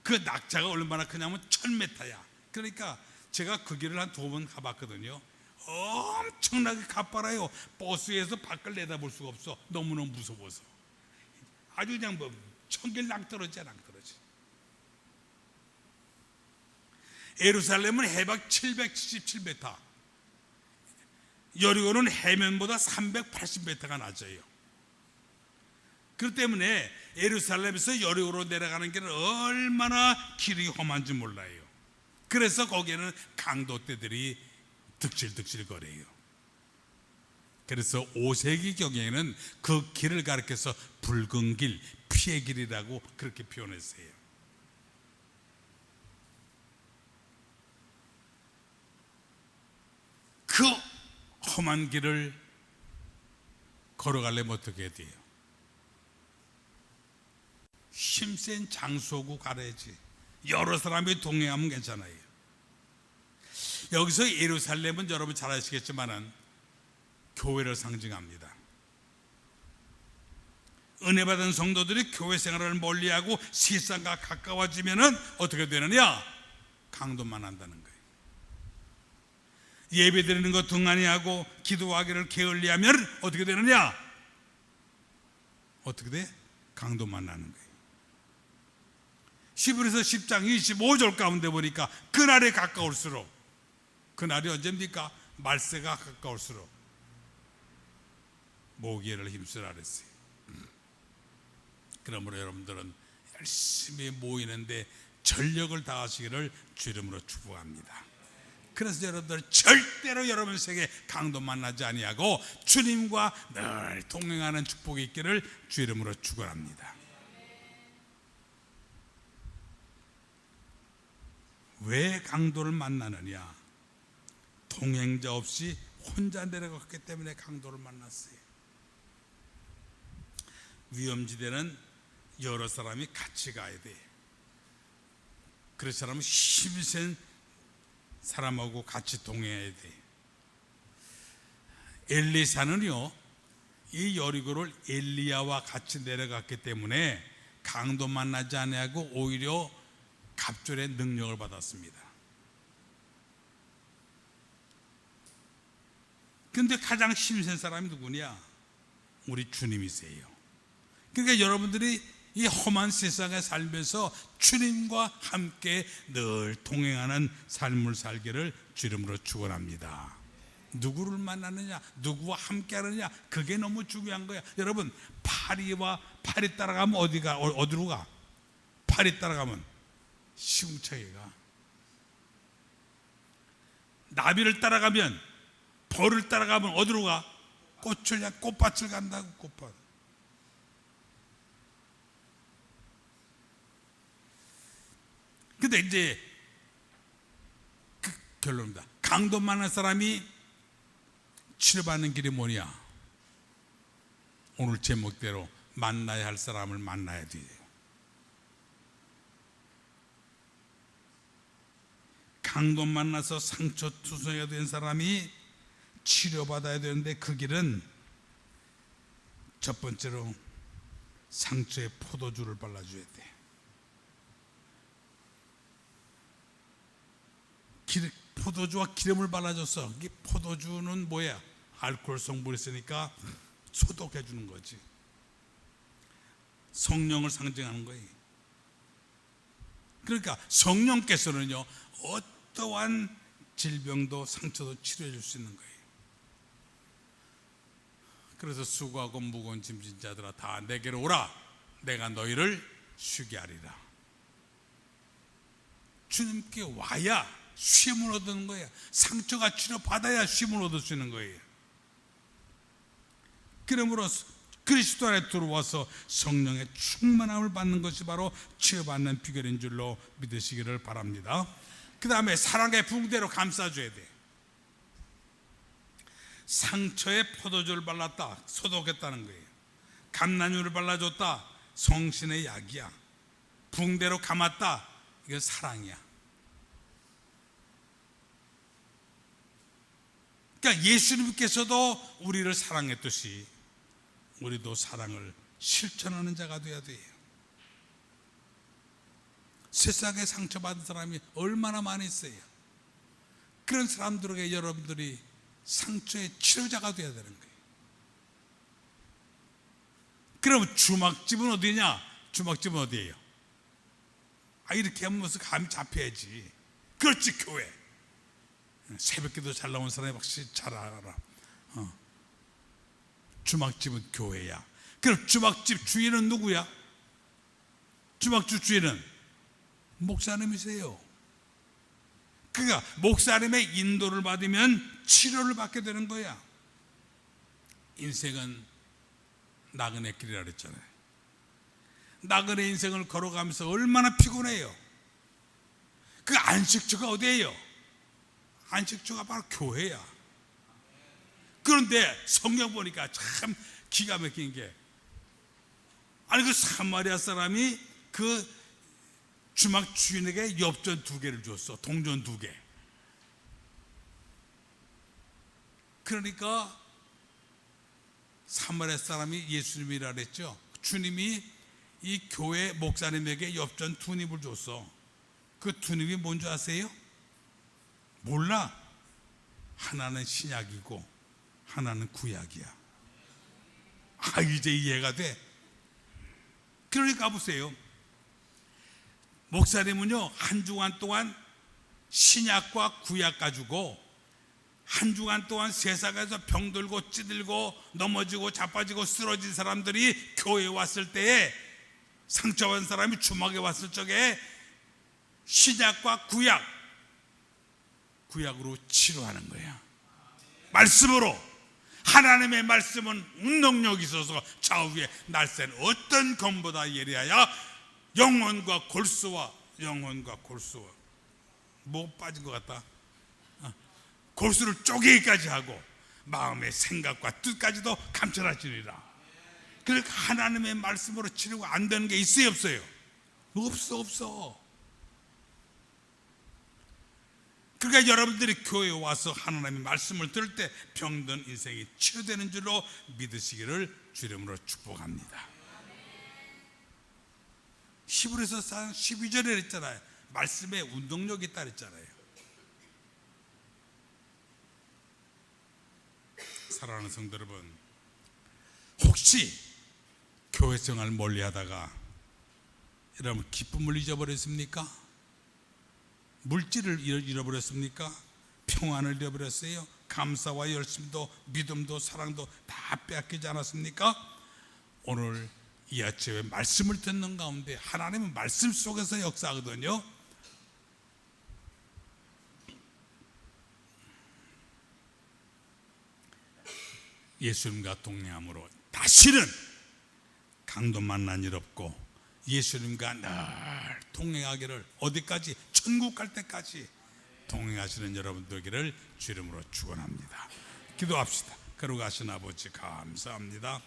그 낙차가 얼마나 크냐면 1000m야. 그러니까 제가 그 길을 한 2번 가봤거든요. 엄청나게 가파라요. 버스에서 밖을 내다볼 수가 없어. 너무너무 무서워서. 아주 그냥 천길 낭떠러지야, 낭떠러지. 예루살렘은 해박 777m, 여리고는 해면보다 380m가 낮아요. 그렇기 때문에 예루살렘에서 여리고로 내려가는 길은 얼마나 길이 험한지 몰라요. 그래서 거기에는 강도떼들이 득실득실 거려요. 그래서 5세기 경에는 그 길을 가리켜서 붉은 길, 피의 길이라고 그렇게 표현했어요. 그 험한 길을 걸어가려면 어떻게 해야 돼요? 힘센 장소고 가야지. 여러 사람이 동행하면 괜찮아요. 여기서 예루살렘은 여러분 잘 아시겠지만은 교회를 상징합니다. 은혜 받은 성도들이 교회 생활을 멀리하고 세상과 가까워지면은 어떻게 되느냐? 강도 만난다는 거예요. 예배 드리는 거 등한히 하고 기도하기를 게을리하면 어떻게 되느냐? 어떻게 돼? 강도 만나는 거예요. 히브리서 10장 25절 가운데 보니까 그날이 가까울수록, 그날이 언제입니까? 말세가 가까울수록 모기를 힘쓰라 그랬어요. 그러므로 여러분들은 열심히 모이는데 전력을 다하시기를 주 이름으로 축복합니다. 그래서 여러분들 절대로 여러분 세계 강도 만나지 아니하고 주님과 늘 동행하는 축복이 있기를 주 이름으로 축원합니다. 왜 강도를 만나느냐? 동행자 없이 혼자 내려갔기 때문에 강도를 만났어요. 위험지대는 여러 사람이 같이 가야 돼. 그렇지 않으면 힘센 사람하고 같이 동행해야 돼. 엘리사는요 이 여리고를 엘리야와 같이 내려갔기 때문에 강도 만나지 아니하고 오히려 갑절의 능력을 받았습니다. 그런데 가장 힘센 사람이 누구냐? 우리 주님이세요. 그러니까 여러분들이 이 험한 세상에 살면서 주님과 함께 늘 동행하는 삶을 살기를 주 이름으로 축원합니다. 누구를 만나느냐, 누구와 함께하느냐, 그게 너무 중요한 거야. 여러분, 파리 따라가면 어디로 가? 파리 따라가면 시궁창이가. 나비를 따라가면, 벌을 따라가면 어디로 가? 꽃을 향, 꽃밭을 간다고. 꽃밭. 근데 이제 그 결론입니다. 강도 많은 사람이 치료받는 길이 뭐냐? 오늘 제목대로 만나야 할 사람을 만나야 돼요. 강도 만나서 상처 투성이가 된 사람이 치료받아야 되는데 그 길은 첫 번째로 상처에 포도주를 발라줘야 돼. 포도주와 기름을 발라줬어. 이 포도주는 뭐야? 알코올 성분이 있으니까 소독해 주는 거지. 성령을 상징하는 거예요. 그러니까 성령께서는요, 어떠한 질병도 상처도 치료해 줄 수 있는 거예요. 그래서 수고하고 무거운 짐진 자들아 다 내게로 오라. 내가 너희를 쉬게 하리라. 주님께 와야 쉼을 얻는 거예요. 상처가 치료받아야 쉼을 얻을 수 있는 거예요. 그러므로 그리스도 안에 들어와서 성령의 충만함을 받는 것이 바로 치유받는 비결인 줄로 믿으시기를 바랍니다. 그 다음에 사랑의 붕대로 감싸줘야 돼. 상처에 포도주를 발랐다, 소독했다는 거예요. 감난유를 발라줬다, 성신의 약이야. 붕대로 감았다, 이거 사랑이야. 그러니까 예수님께서도 우리를 사랑했듯이 우리도 사랑을 실천하는 자가 되어야 돼요. 세상에 상처받은 사람이 얼마나 많이 있어요. 그런 사람들에게 여러분들이 상처의 치료자가 되어야 되는 거예요. 그럼 주막집은 어디냐? 주막집은 어디예요? 이렇게 하면 감이 잡혀야지. 그렇지, 교회. 새벽기도 잘 나온 사람이 확실히 잘 알아. 주막집은 교회야. 그럼 주막집 주인은 누구야? 주막집 주인은 목사님이세요. 그러니까 목사님의 인도를 받으면 치료를 받게 되는 거야. 인생은 나그네 길이라 그랬잖아요. 나그네 인생을 걸어가면서 얼마나 피곤해요. 그 안식처가 어디예요? 안식처가 바로 교회야. 그런데 성경 보니까 참 기가 막힌 게, 그 사마리아 사람이 그 주막 주인에게 엽전 2개를 줬어. 동전 2개. 그러니까 사마리아 사람이 예수님이라 그랬죠. 주님이 이 교회 목사님에게 엽전 2닙을 줬어. 그 2닙이 뭔지 아세요? 몰라. 하나는 신약이고 하나는 구약이야. 이제 이해가 돼. 그러니까 보세요. 목사님은요, 한 주간 동안 신약과 구약 가지고 한 주간 동안 세상에서 병들고 찌들고 넘어지고 자빠지고 쓰러진 사람들이 교회에 왔을 때에, 상처받은 사람이 주막에 왔을 적에 신약과 구약으로 치료하는 거야. 말씀으로. 하나님의 말씀은 운동력이 있어서 좌우에 날쌘 어떤 검보다 예리하여 영혼과 골수와 뭐 빠진 것 같다. 골수를 쪼개기까지 하고 마음의 생각과 뜻까지도 감찰하시리라. 그러니까 하나님의 말씀으로 치료가 안 되는 게 있어요, 없어요? 없어. 그러니까 여러분들이 교회에 와서 하나님의 말씀을 들을 때 병든 인생이 치료되는 줄로 믿으시기를 주님으로 축복합니다. 히브리서 12절에 그랬잖아요. 말씀에 운동력이 있다 그랬잖아요. 사랑하는 성도 여러분, 혹시 교회 생활 멀리 하다가 여러분 기쁨을 잊어버렸습니까? 물질을 잃어버렸습니까? 평안을 잃어버렸어요? 감사와 열심도 믿음도 사랑도 다 빼앗기지 않았습니까? 오늘 이 아침에 말씀을 듣는 가운데 하나님은 말씀 속에서 역사하거든요. 예수님과 동행함으로 다시는 강도 만난 일 없고 예수님과 늘 동행하기를, 어디까지? 천국 갈 때까지 동행하시는 여러분 되기를 주 이름으로 축원합니다. 기도합시다. 거룩하신 아버지 감사합니다.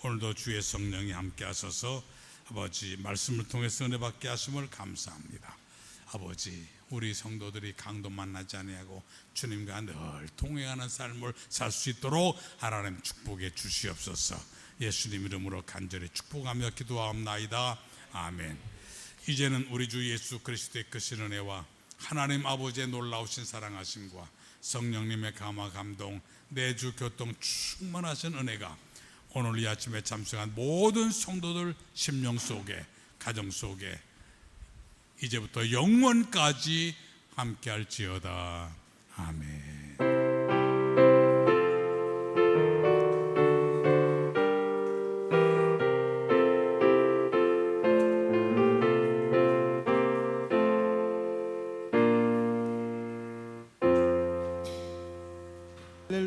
오늘도 주의 성령이 함께 하셔서 아버지 말씀을 통해서 은혜 받게 하심을 감사합니다. 아버지, 우리 성도들이 강도 만나지 아니하고 주님과 늘 동행하는 삶을 살 수 있도록 하나님 축복해 주시옵소서. 예수님 이름으로 간절히 축복하며 기도하옵나이다. 아멘. 이제는 우리 주 예수 그리스도의 크신 은혜와 하나님 아버지의 놀라우신 사랑하심과 성령님의 감화 감동, 내주 교통 충만하신 은혜가 오늘 이 아침에 참석한 모든 성도들 심령 속에, 가정 속에 이제부터 영원까지 함께할지어다. 아멘.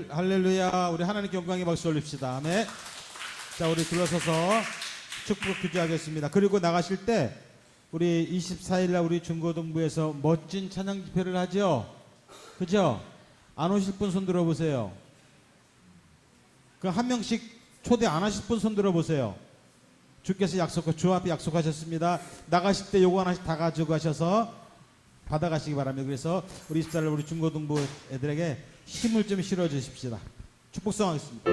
할렐루야. 우리 하나님께 영광의 박수 올립시다. 아멘. 자, 우리 둘러서서 축복 기도하겠습니다. 그리고 나가실 때 우리 24일날 우리 중고등부에서 멋진 찬양 집회를 하죠. 그죠? 안 오실 분 손 들어보세요. 그 한 명씩 초대 안 하실 분 손 들어보세요. 주께서 주 앞에 약속하셨습니다. 나가실 때 요거 하나씩 다 가지고 가셔서 받아가시기 바랍니다. 그래서 우리 24일 우리 중고등부 애들에게 힘을 좀 실어 주십시다. 축복성 하겠습니다.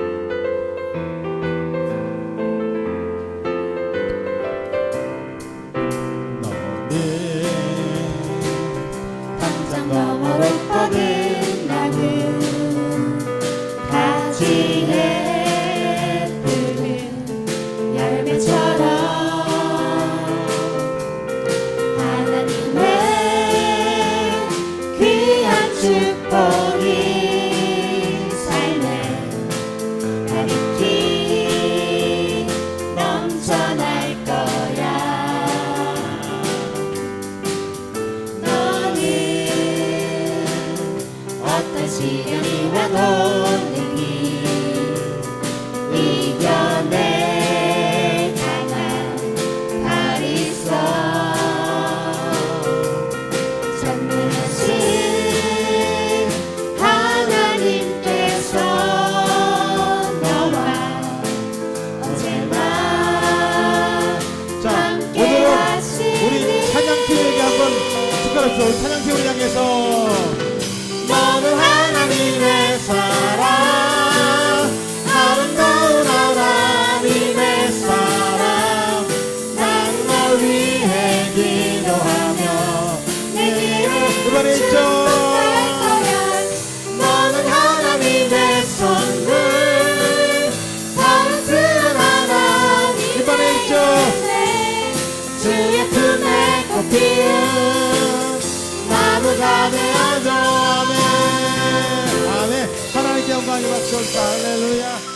너는 당장 너머로 뻗은 나는 가지에 푸른 열매처럼 하나님의 귀한 축복이 삶에 가득히 넘쳐날 거야. 너는 어떤 시련이 와도 능히 이겨낼 강한 팔이 있어. 전능하신 하나님께서 너와 언제나 자, 함께 오늘은 하시니 우리 찬양팀에게 한번 축하합시다. 우리 찬양팀을 향해서 너는 하나님의 사랑, 아름다운 하나님의 사랑. 난 너 위해 기도하며 내 길을 이번에 있죠. 축복할 거야. 너는 하나님의 선물, 사랑스러운 하나님의 이번에 있죠. 은혜. 주의 품에 꽃피운 나무가 되어줘. 아멘. 하나님께 영광의 박수 올리다. 할렐루야.